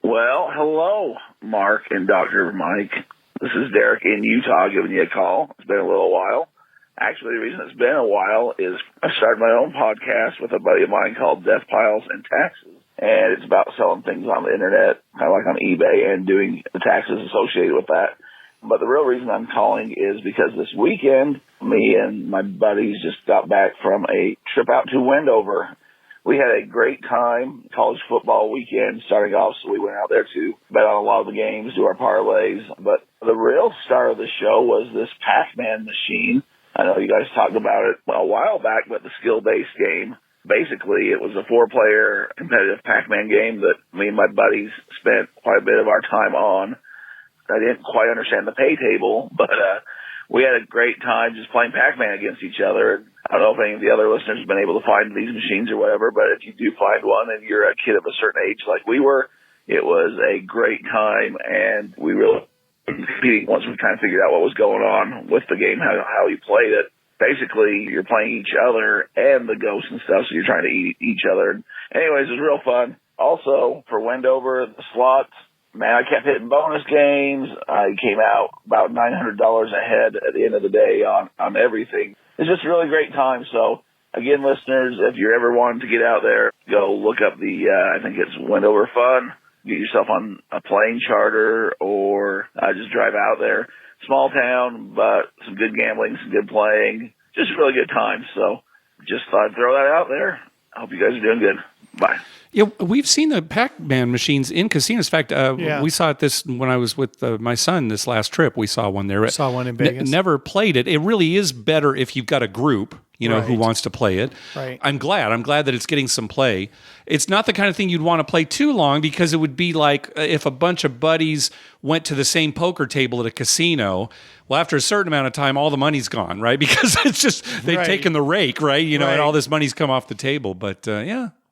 Well, hello, Mark and Dr. Mike. This is Derek in Utah giving you a call. It's been a little while. Actually, the reason it's been a while is I started my own podcast with a buddy of mine called Death Piles and Taxes. And it's about selling things on the internet, kind of like on eBay, and doing the taxes associated with that. But the real reason I'm calling is because this weekend, me and my buddies just got back from a trip out to Wendover. We had a great time, college football weekend starting off, so we went out there to bet on a lot of the games, do our parlays. But the real star of the show was this Pac-Man machine. I know you guys talked about it a while back, but the skill-based game. Basically, it was a 4-player competitive Pac-Man game that me and my buddies spent quite a bit of our time on. I didn't quite understand the pay table, but we had a great time just playing Pac-Man against each other. I don't know if any of the other listeners have been able to find these machines or whatever, but if you do find one and you're a kid of a certain age like we were, it was a great time, and we really competing once we kind of figured out what was going on with the game, how you played it. Basically, you're playing each other and the ghosts and stuff, so you're trying to eat each other. Anyways, it was real fun. Also, for Wendover, the slots, man, I kept hitting bonus games. I came out about $900 ahead at the end of the day on everything. It's just a really great time. So, again, listeners, if you're ever wanting to get out there, go look up I think it's Wendover Fun. Get yourself on a plane charter or just drive out there. Small town, but some good gambling, some good playing. Just a really good time. So just thought I'd throw that out there. I hope you guys are doing good. Bye. Yeah, we've seen the Pac-Man machines in casinos. In fact, we saw it when I was with my son this last trip. We saw one there. We saw one in Vegas. Never played it. It really is better if you've got a group, who wants to play it. Right. I'm glad that it's getting some play. It's not the kind of thing you'd want to play too long because it would be like if a bunch of buddies went to the same poker table at a casino. Well, after a certain amount of time, all the money's gone, right? Because it's just they've taken the rake, right? And all this money's come off the table. But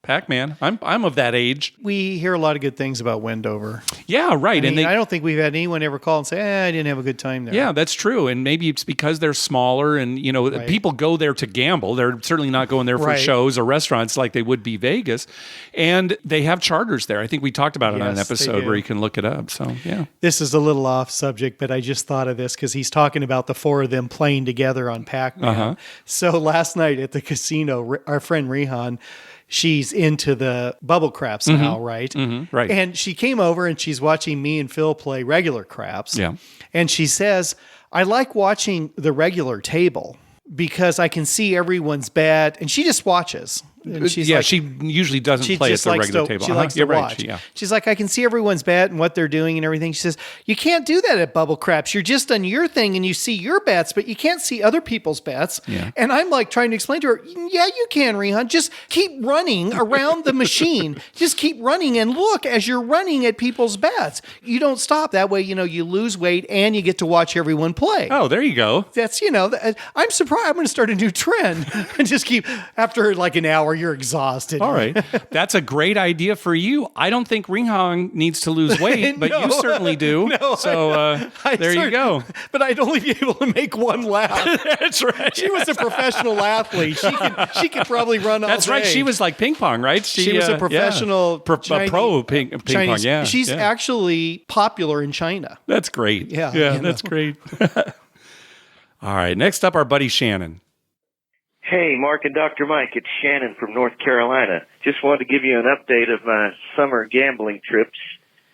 Pac-Man. I'm of that age. We hear a lot of good things about Wendover. Yeah, right. I don't think we've had anyone ever call and say, I didn't have a good time there. Yeah, that's true. And maybe it's because they're smaller and, people go there to gamble. They're certainly not going there for shows or restaurants like they would be Vegas. And they have charters there. I think we talked about it on an episode where you can look it up. So, yeah. This is a little off subject, but I just thought of this because he's talking about the 4 of them playing together on Pac-Man. Uh-huh. So last night at the casino, our friend Rehan, she's into the bubble craps now, right? Mm-hmm. Right. And she came over and she's watching me and Phil play regular craps. Yeah. And she says, I like watching the regular table because I can see everyone's bet. And she just watches. And she's she usually doesn't play at the regular table. She likes to watch. She's like, I can see everyone's bet and what they're doing and everything. She says, you can't do that at bubble craps. You're just on your thing and you see your bets, but you can't see other people's bets. Yeah. And I'm like trying to explain to her, yeah, you can, Rehan. Just keep running around the machine. Just keep running and look as you're running at people's bets. You don't stop. That way, you lose weight and you get to watch everyone play. Oh, there you go. That's, I'm surprised. I'm going to start a new trend and just keep, after like an hour, you're exhausted. All right. That's a great idea for you. I don't think Ringhong needs to lose weight, but you certainly do. No, so there you go. But I'd only be able to make one lap. That's right. She was a professional athlete. She could probably run all That's day. right. She was like ping pong, right? She was a professional pro ping pong. Yeah. She's actually popular in China. That's great. Yeah. That's great. All right. Next up, our buddy Shannon. Hey, Mark and Dr. Mike, it's Shannon from North Carolina. Just wanted to give you an update of my summer gambling trips.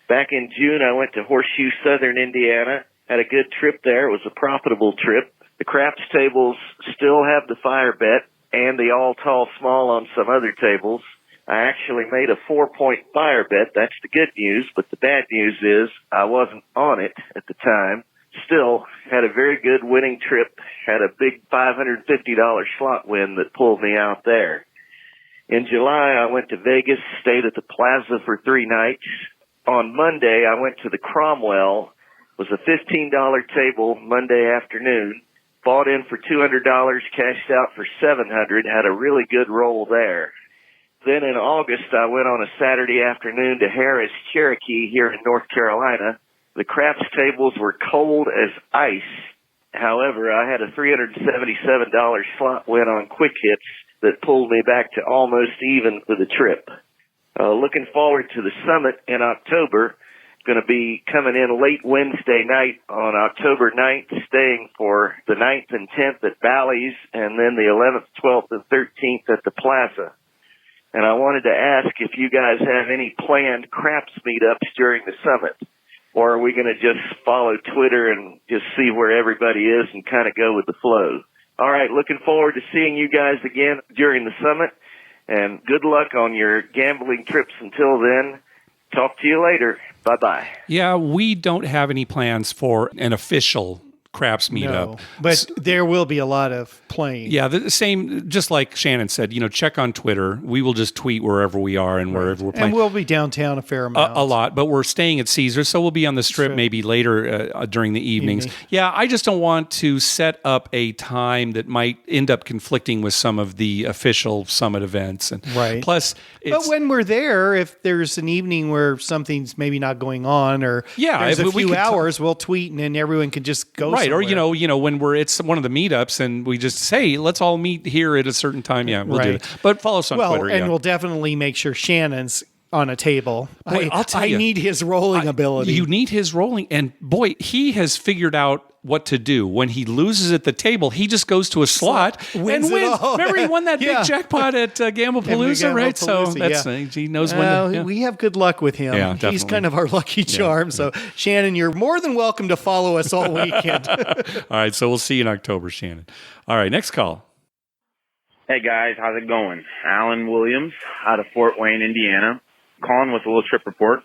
Back in June, I went to Horseshoe, Southern Indiana. Had a good trip there. It was a profitable trip. The craps tables still have the fire bet and the all tall small on some other tables. I actually made a 4-point fire bet. That's the good news, but the bad news is I wasn't on it at the time. Still, had a very good winning trip, had a big $550 slot win that pulled me out there. In July, I went to Vegas, stayed at the Plaza for 3 nights. On Monday, I went to the Cromwell. It was a $15 table Monday afternoon. Bought in for $200, cashed out for $700, had a really good roll there. Then in August, I went on a Saturday afternoon to Harrah's Cherokee here in North Carolina. The craps tables were cold as ice. However, I had a $377 slot win on quick hits that pulled me back to almost even for the trip. Looking forward to the summit in October. Going to be coming in late Wednesday night on October 9th, staying for the 9th and 10th at Bally's, and then the 11th, 12th, and 13th at the Plaza. And I wanted to ask if you guys have any planned craps meetups during the summit, or are we going to just follow Twitter and just see where everybody is and kind of go with the flow? All right, looking forward to seeing you guys again during the summit, and good luck on your gambling trips until then. Talk to you later. Bye-bye. Yeah, we don't have any plans for an official craps meetup. No, but there will be a lot of playing. Yeah, the same, just like Shannon said, check on Twitter. We will just tweet wherever we are and wherever we're playing. And we'll be downtown a fair amount. A lot, but we're staying at Caesars, so we'll be on the Strip maybe later during the evenings. Yeah, I just don't want to set up a time that might end up conflicting with some of the official summit events. And plus, but when we're there, if there's an evening where something's maybe not going on, or there's a few hours, we'll tweet and then everyone can just go somewhere. Or when it's one of the meetups and we just say, let's all meet here at a certain time. Yeah, we'll do that. But follow us on Twitter. And we'll definitely make sure Shannon's on a table. Boy, I'll tell you, I need his rolling ability. You need his rolling. And boy, he has figured out what to do. When he loses at the table, he just goes to a slot and wins. Remember, he won that big jackpot at Gamblepalooza, right? So he knows when we have good luck with him. Yeah, he's kind of our lucky charm. So, Shannon, you're more than welcome to follow us all weekend. All right, so we'll see you in October, Shannon. All right, next call. Hey, guys, how's it going? Alan Williams out of Fort Wayne, Indiana. Calling with a little trip report.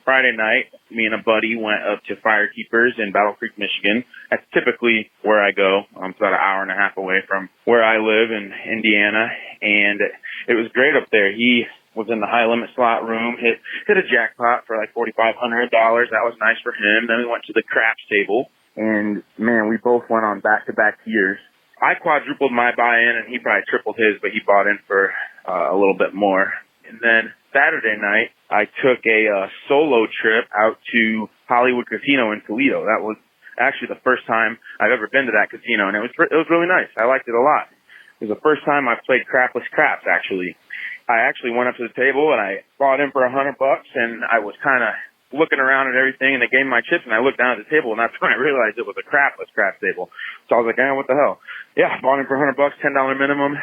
Friday night, me and a buddy went up to FireKeepers in Battle Creek, Michigan. That's typically where I go. It's about an hour and a half away from where I live in Indiana, and it was great up there. He was in the high limit slot room, hit a jackpot for like $4,500. That was nice for him. Then we went to the craps table, and man, we both went on back-to-back years. I quadrupled my buy-in, and he probably tripled his, but he bought in for a little bit more. And then Saturday night, I took a solo trip out to Hollywood Casino in Toledo. That was actually the first time I've ever been to that casino, and it was really nice. I liked it a lot. It was the first time I played crapless craps, actually. I actually went up to the table, and I bought in for $100, and I was kind of looking around at everything, and they gave me my chips, and I looked down at the table, and that's when I realized it was a crapless craps table. So I was like, what the hell? Yeah, bought in for $100, $10 minimum.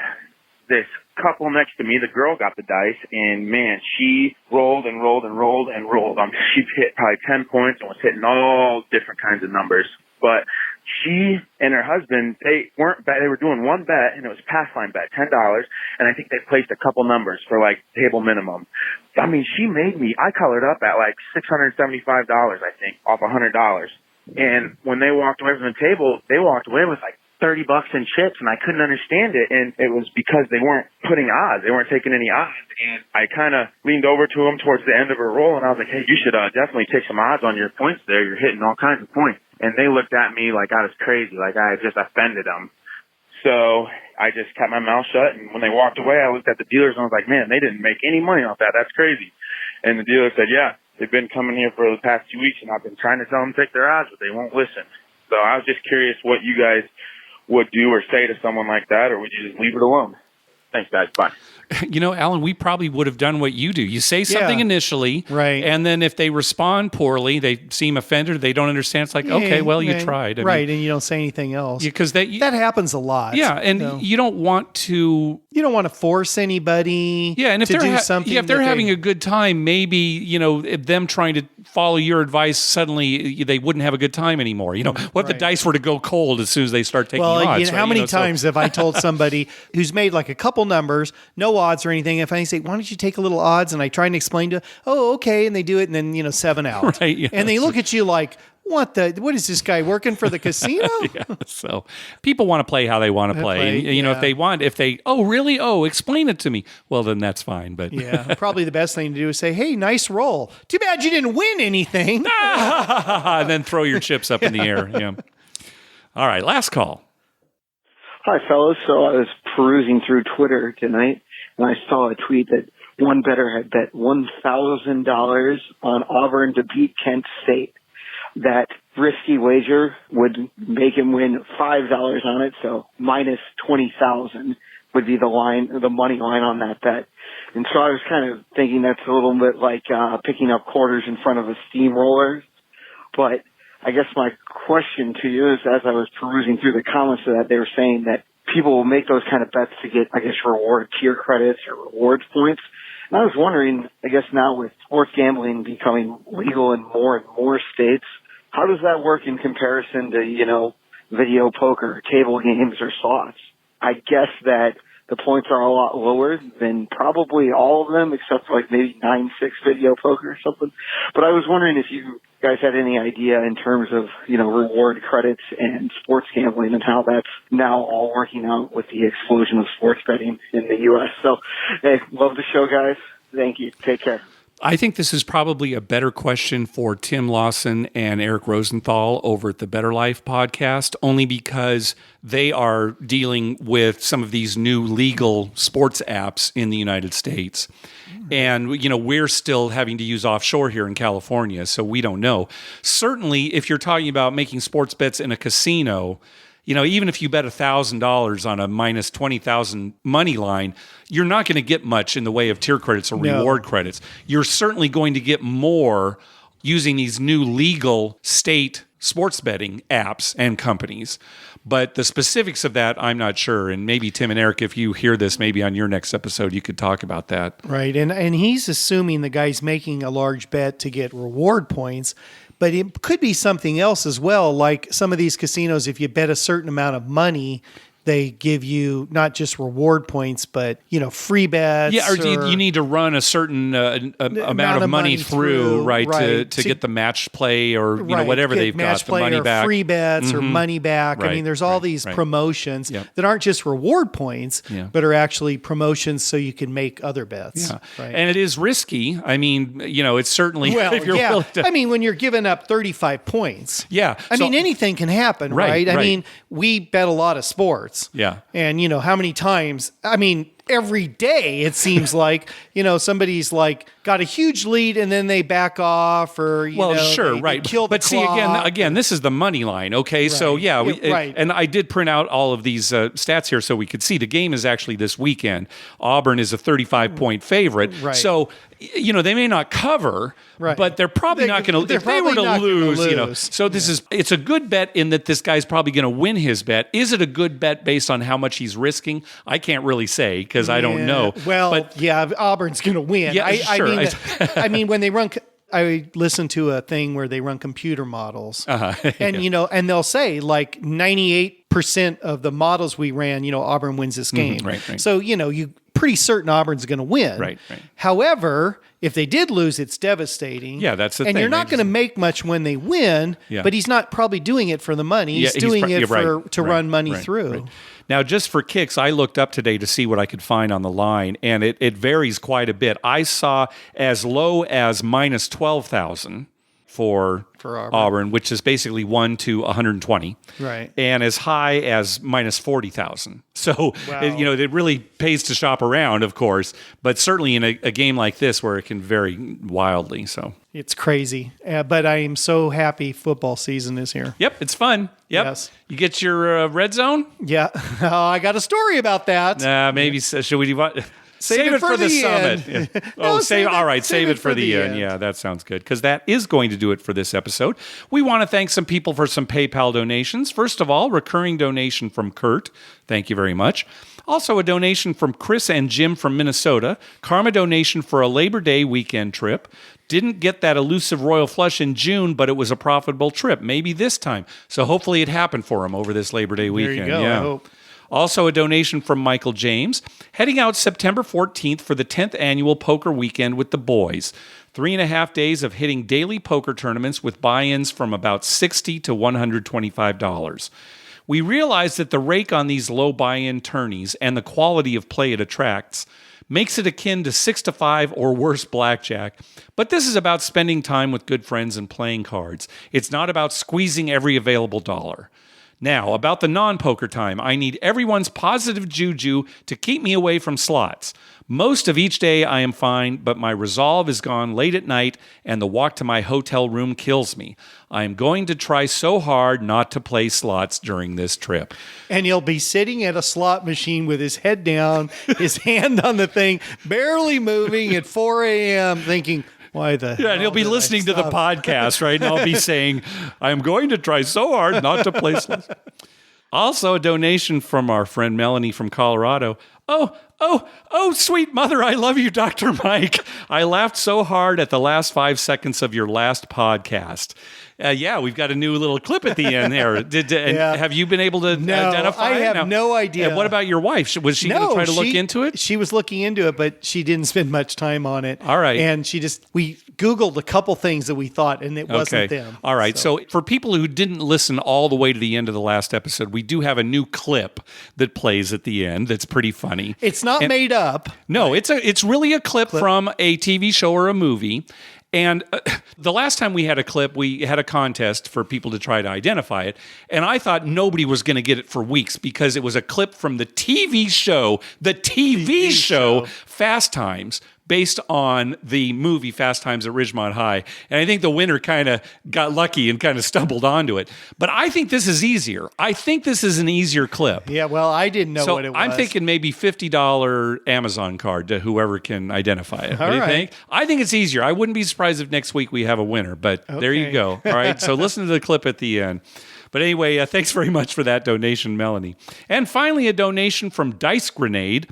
This couple next to me, the girl got the dice, and man, she rolled and rolled and rolled and rolled. She hit probably 10 points and was hitting all different kinds of numbers. But she and her husband, they were doing one bet, and it was a pass line bet, $10, and I think they placed a couple numbers for like table minimum. She made me, I colored up at like $675, I think, off $100. And when they walked away from the table, they walked away with like $30 in chips, and I couldn't understand it. And it was because they weren't putting odds. They weren't taking any odds. And I kind of leaned over to them towards the end of her roll, and I was like, hey, you should definitely take some odds on your points there. You're hitting all kinds of points. And they looked at me like I was crazy, like I had just offended them. So I just kept my mouth shut, and when they walked away, I looked at the dealers, and I was like, man, they didn't make any money off that. That's crazy. And the dealer said, yeah, they've been coming here for the past 2 weeks, and I've been trying to tell them to take their odds, but they won't listen. So I was just curious what you guys would do or say to someone like that, or would you just leave it alone? Thanks, guys. Bye. Alan, we probably would have done what you do. You say something initially, right? And then if they respond poorly, they seem offended, they don't understand. It's like, okay, well, you tried. I mean, and you don't say anything else. Because that happens a lot. Yeah, and you don't want to... You don't want to force anybody and if to do something. If they're having a good time, maybe, them trying to follow your advice, suddenly they wouldn't have a good time anymore. What if the dice were to go cold as soon as they start taking odds? How many times have I told somebody who's made like a couple numbers, no odds or anything, if I say, why don't you take a little odds? And I try and explain to, oh, okay. And they do it, and then, 7 out. Right, yeah. And they look at you like, what is this guy working for the casino? Yeah, so people want to play how they want to play. If they, oh, really? Oh, explain it to me. Well, then that's fine. But yeah, probably the best thing to do is say, hey, nice roll. Too bad you didn't win anything. And then throw your chips up in the air. Yeah. All right, last call. Hi, fellas. So I was perusing through Twitter tonight, and I saw a tweet that one bettor had bet $1,000 on Auburn to beat Kent State. That risky wager would make him win $5 on it, so minus 20,000 would be the money line on that bet. And so I was kind of thinking that's a little bit like picking up quarters in front of a steamroller. But I guess my question to you is, as I was perusing through the comments of that, they were saying that people will make those kind of bets to get, I guess, reward tier credits or rewards points. And I was wondering, I guess now with sports gambling becoming legal in more and more states, how does that work in comparison to, video poker, table games, or slots? I guess that the points are a lot lower than probably all of them, except for like maybe 9-6 video poker or something. But I was wondering if you guys had any idea in terms of, reward credits and sports gambling and how that's now all working out with the explosion of sports betting in the U.S. So, hey, love the show, guys. Thank you. Take care. I think this is probably a better question for Tim Lawson and Eric Rosenthal over at the Better Life podcast, only because they are dealing with some of these new legal sports apps in the United States. And, we're still having to use offshore here in California, so we don't know. Certainly, if you're talking about making sports bets in a casino, even if you bet $1,000 on a minus 20,000 money line, you're not going to get much in the way of tier credits or reward credits. You're certainly going to get more using these new legal state sports betting apps and companies. But the specifics of that, I'm not sure. And maybe Tim and Eric, if you hear this, maybe on your next episode, you could talk about that. Right. And he's assuming the guy's making a large bet to get reward points. But it could be something else as well. Like some of these casinos, if you bet a certain amount of money, they give you not just reward points, but, free bets. Yeah, or you need to run a certain amount of money through, right, to get the match play or, whatever they've got, the money back. Free bets or money back. Right, I mean, there's all these promotions that aren't just reward points, but are actually promotions so you can make other bets. Yeah. Right? And it is risky. I mean, it's certainly... if you're willing to... I mean, when you're giving up 35 points. Yeah. I mean, anything can happen, right? I mean, we bet a lot of sports. Yeah. And, how many times, every day it seems like, somebody's like got a huge lead and then they back off or, they kill the But see, again, this is the money line. Okay. Right. So and I did print out all of these stats here so we could see the game is actually this weekend. Auburn is a 35-point favorite. Right. So, they may not cover, but they're probably not going to, if they were to lose, so it's a good bet in that this guy's probably going to win his bet. Is it a good bet based on how much he's risking? I can't really say because I don't know. Well, Auburn's going to win. Yeah, sure. I mean, when they run, I listened to a thing where they run computer models, and and they'll say like 98% of the models we ran, Auburn wins this game. Right. So you pretty certain Auburn's going to win. Right. However, if they did lose, it's devastating. Yeah, that's the thing. And you're not going to make much when they win. Yeah. But he's not probably doing it for the money. He's doing it to run money through. Right. Now, just for kicks, I looked up today to see what I could find on the line, and it varies quite a bit. I saw as low as minus 12,000 for Auburn, which is basically 1 to 120. Right. And as high as minus 40,000. So, it really pays to shop around, of course, but certainly in a game like this where it can vary wildly. So it's crazy. But I am so happy football season is here. Yep, it's fun. Yep. Yes. You get your red zone? Yeah. I got a story about that. Maybe. Should we do what? Save it for the summit. Yeah. Save it for the end. Yeah, that sounds good, because that is going to do it for this episode. We want to thank some people for some PayPal donations. First of all, recurring donation from Kurt. Thank you very much. Also, a donation from Chris and Jim from Minnesota. Karma donation for a Labor Day weekend trip. Didn't get that elusive royal flush in June, but it was a profitable trip. Maybe this time. So hopefully it happened for him over this Labor Day weekend. There you go, yeah. I hope. Also, a donation from Michael James. Heading out September 14th for the 10th annual poker weekend with the boys. 3.5 days of hitting daily poker tournaments with buy-ins from about $60 to $125. We realize that the rake on these low buy-in tourneys and the quality of play it attracts makes it akin to 6 to 5 or worse blackjack. But this is about spending time with good friends and playing cards. It's not about squeezing every available dollar. Now, about the non-poker time, I need everyone's positive juju to keep me away from slots. Most of each day I am fine, but my resolve is gone late at night and the walk to my hotel room kills me. I am going to try so hard not to play slots during this trip. And he'll be sitting at a slot machine with his head down, his hand on the thing, barely moving at 4 a.m. thinking, why the hell and he'll be listening to the podcast, right? And I'll be saying, I'm going to try so hard not to play slots. Also, a donation from our friend Melanie from Colorado. Oh, sweet mother, I love you, Dr. Mike. I laughed so hard at the last 5 seconds of your last podcast. We've got a new little clip at the end there. Have you been able to identify I it? have no idea. And what about your wife? Was she going to try to look into it? She was looking into it, but she didn't spend much time on it. All right. And we Googled a couple things that we thought, and it wasn't them. All right. So for people who didn't listen all the way to the end of the last episode, we do have a new clip that plays at the end that's pretty funny. It's not made up. No, it's really a clip from a TV show or a movie. And the last time we had a clip, we had a contest for people to try to identify it. And I thought nobody was going to get it for weeks because it was a clip from the TV show, Fast Times, based on the movie Fast Times at Ridgemont High. And I think the winner kind of got lucky and kind of stumbled onto it. But I think this is easier. I think this is an easier clip. Yeah, well, I didn't know what it was. I'm thinking maybe $50 Amazon card to whoever can identify it. What do you think? I think it's easier. I wouldn't be surprised if next week we have a winner, but there you go. All right, so listen to the clip at the end. But anyway, thanks very much for that donation, Melanie. And finally, a donation from Dice Grenade.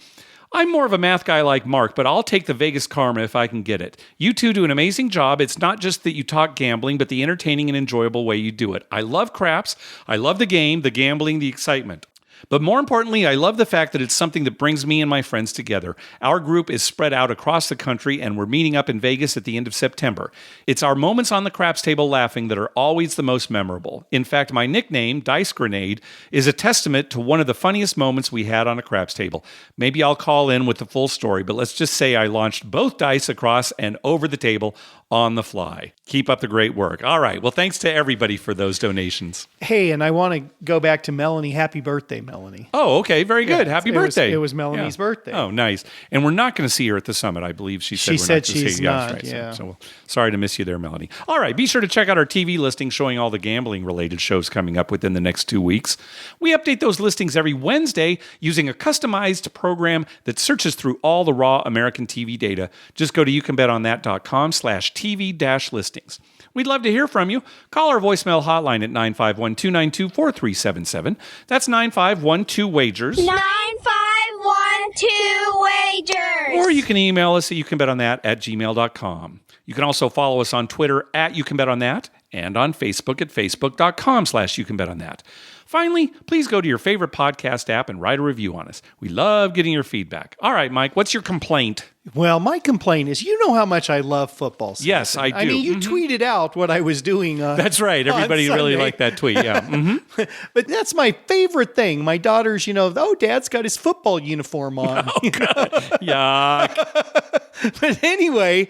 I'm more of a math guy like Mark, but I'll take the Vegas karma if I can get it. You two do an amazing job. It's not just that you talk gambling, but the entertaining and enjoyable way you do it. I love craps. I love the game, the gambling, the excitement. But more importantly, I love the fact that it's something that brings me and my friends together. Our group is spread out across the country, and we're meeting up in Vegas at the end of September. It's our moments on the craps table laughing that are always the most memorable. In fact, my nickname, Dice Grenade, is a testament to one of the funniest moments we had on a craps table. Maybe I'll call in with the full story, but let's just say I launched both dice across and over the table on the fly. Keep up the great work. All right. Well, thanks to everybody for those donations. Hey, and I want to go back to Melanie. Happy birthday, Melanie. Oh, okay. Very good. Happy birthday. It was Melanie's birthday. Oh, nice. And we're not going to see her at the summit, I believe she said. She's not. So sorry to miss you there, Melanie. All right. Be sure to check out our TV listing showing all the gambling-related shows coming up within the next 2 weeks. We update those listings every Wednesday using a customized program that searches through all the raw American TV data. Just go to youcanbetonthat.com/TV-listings. We'd love to hear from you. Call our voicemail hotline at 951-292-4377. That's 9512-WAGERS. 9512-WAGERS. Or you can email us at youcanbetonThat@gmail.com. You can also follow us on Twitter at YouCanBetOnThat and on Facebook at facebook.com/YouCanBetOnThat. Finally, please go to your favorite podcast app and write a review on us. We love getting your feedback. All right, Mike, what's your complaint? Well, my complaint is, you know how much I love football season. Yes, I do. I mean, you tweeted out what I was doing. That's right. Everybody really liked that tweet. Yeah. But that's my favorite thing. My daughter's, Dad's got his football uniform on. Oh, God. Yuck. But anyway,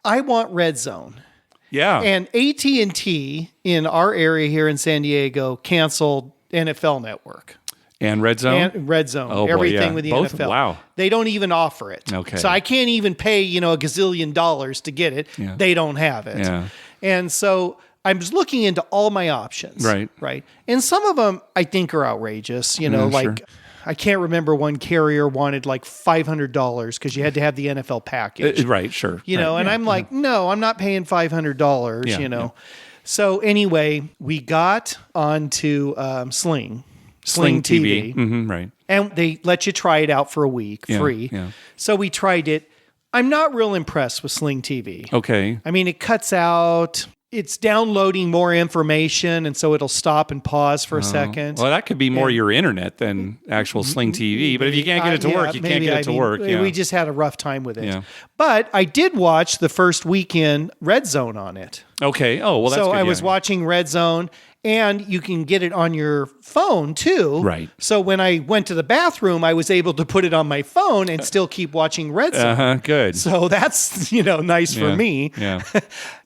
I want Red Zone. Yeah. And AT&T in our area here in San Diego canceled NFL Network. And Red Zone? And Red Zone. Oh, boy, everything yeah. with the Both? NFL. Wow. They don't even offer it. Okay. So I can't even pay, a gazillion dollars to get it. Yeah. They don't have it. Yeah. And so I was looking into all my options. Right. Right. And some of them I think are outrageous, like... Sure. I can't remember, one carrier wanted like $500 because you had to have the NFL package. Right, sure. You know, and I'm like, no, I'm not paying $500, you know. Yeah. So anyway, we got onto Sling TV. Mm-hmm, right. And they let you try it out for a week, free. Yeah. So we tried it. I'm not real impressed with Sling TV. Okay. I mean, it cuts out. It's downloading more information, and so it'll stop and pause for a second. Well, that could be more your internet than actual Sling TV. But if you can't get it to work, you can't get it to work. Yeah. We just had a rough time with it. Yeah. But I did watch the first weekend Red Zone on it. Okay. Oh, well, that's so good. I was watching Red Zone, and you can get it on your phone too. Right. So when I went to the bathroom, I was able to put it on my phone and still keep watching Red Zone. Good. So that's, nice for me. Yeah.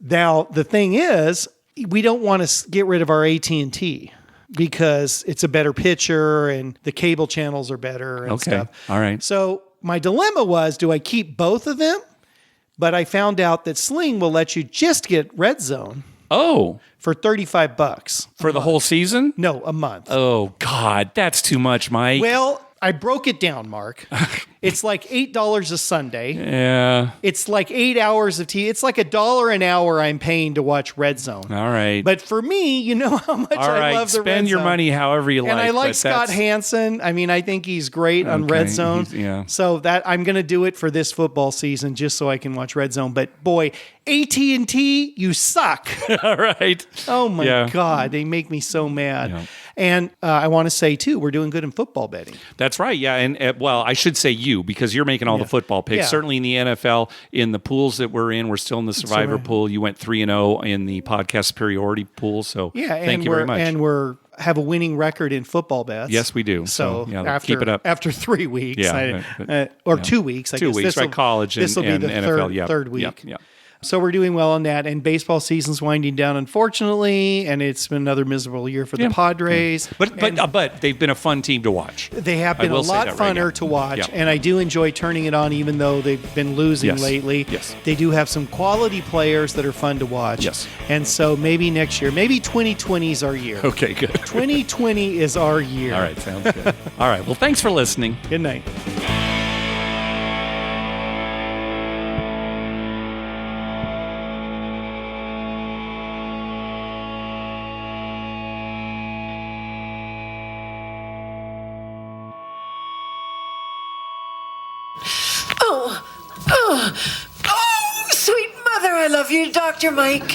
Now, the thing is, we don't want to get rid of our AT&T because it's a better picture and the cable channels are better and stuff. All right. So my dilemma was, do I keep both of them? But I found out that Sling will let you just get Red Zone. Oh. For $35. For the whole season? No, a month. Oh, God. That's too much, Mike. Well, I broke it down, Mark. It's like $8 a Sunday. Yeah. It's like 8 hours of TV. It's like $1 an hour I'm paying to watch Red Zone. All right. But for me, you know how much I love the Red Zone. Spend your money however you like. And I like Scott Hansen. I mean, I think he's great on Red Zone. So that I'm going to do it for this football season just so I can watch Red Zone. But boy, AT&T, you suck. All right. Oh my God, they make me so mad. Yeah. And I want to say too, we're doing good in football betting. That's right. Yeah. And well, I should say you, because you're making all the football picks. Yeah. Certainly in the NFL, in the pools that we're in, we're still in the Survivor pool. You went 3-0 in the podcast superiority pool. So thank you very much. And we're have a winning record in football bets. Yes, we do. So after, keep it up. After 3 weeks, 2 weeks, I guess. 2 weeks, right? College and NFL. This will be the NFL, third week. Yeah. So we're doing well on that, and baseball season's winding down, unfortunately, and it's been another miserable year for the Padres. Yeah. But they've been a fun team to watch. They have been a lot funner to watch, and I do enjoy turning it on, even though they've been losing lately. Yes. They do have some quality players that are fun to watch. Yes. And so maybe next year, maybe 2020 is our year. Okay, good. 2020 is our year. All right, sounds good. All right, well, thanks for listening. Good night. Oh, sweet mother, I love you, Dr. Mike.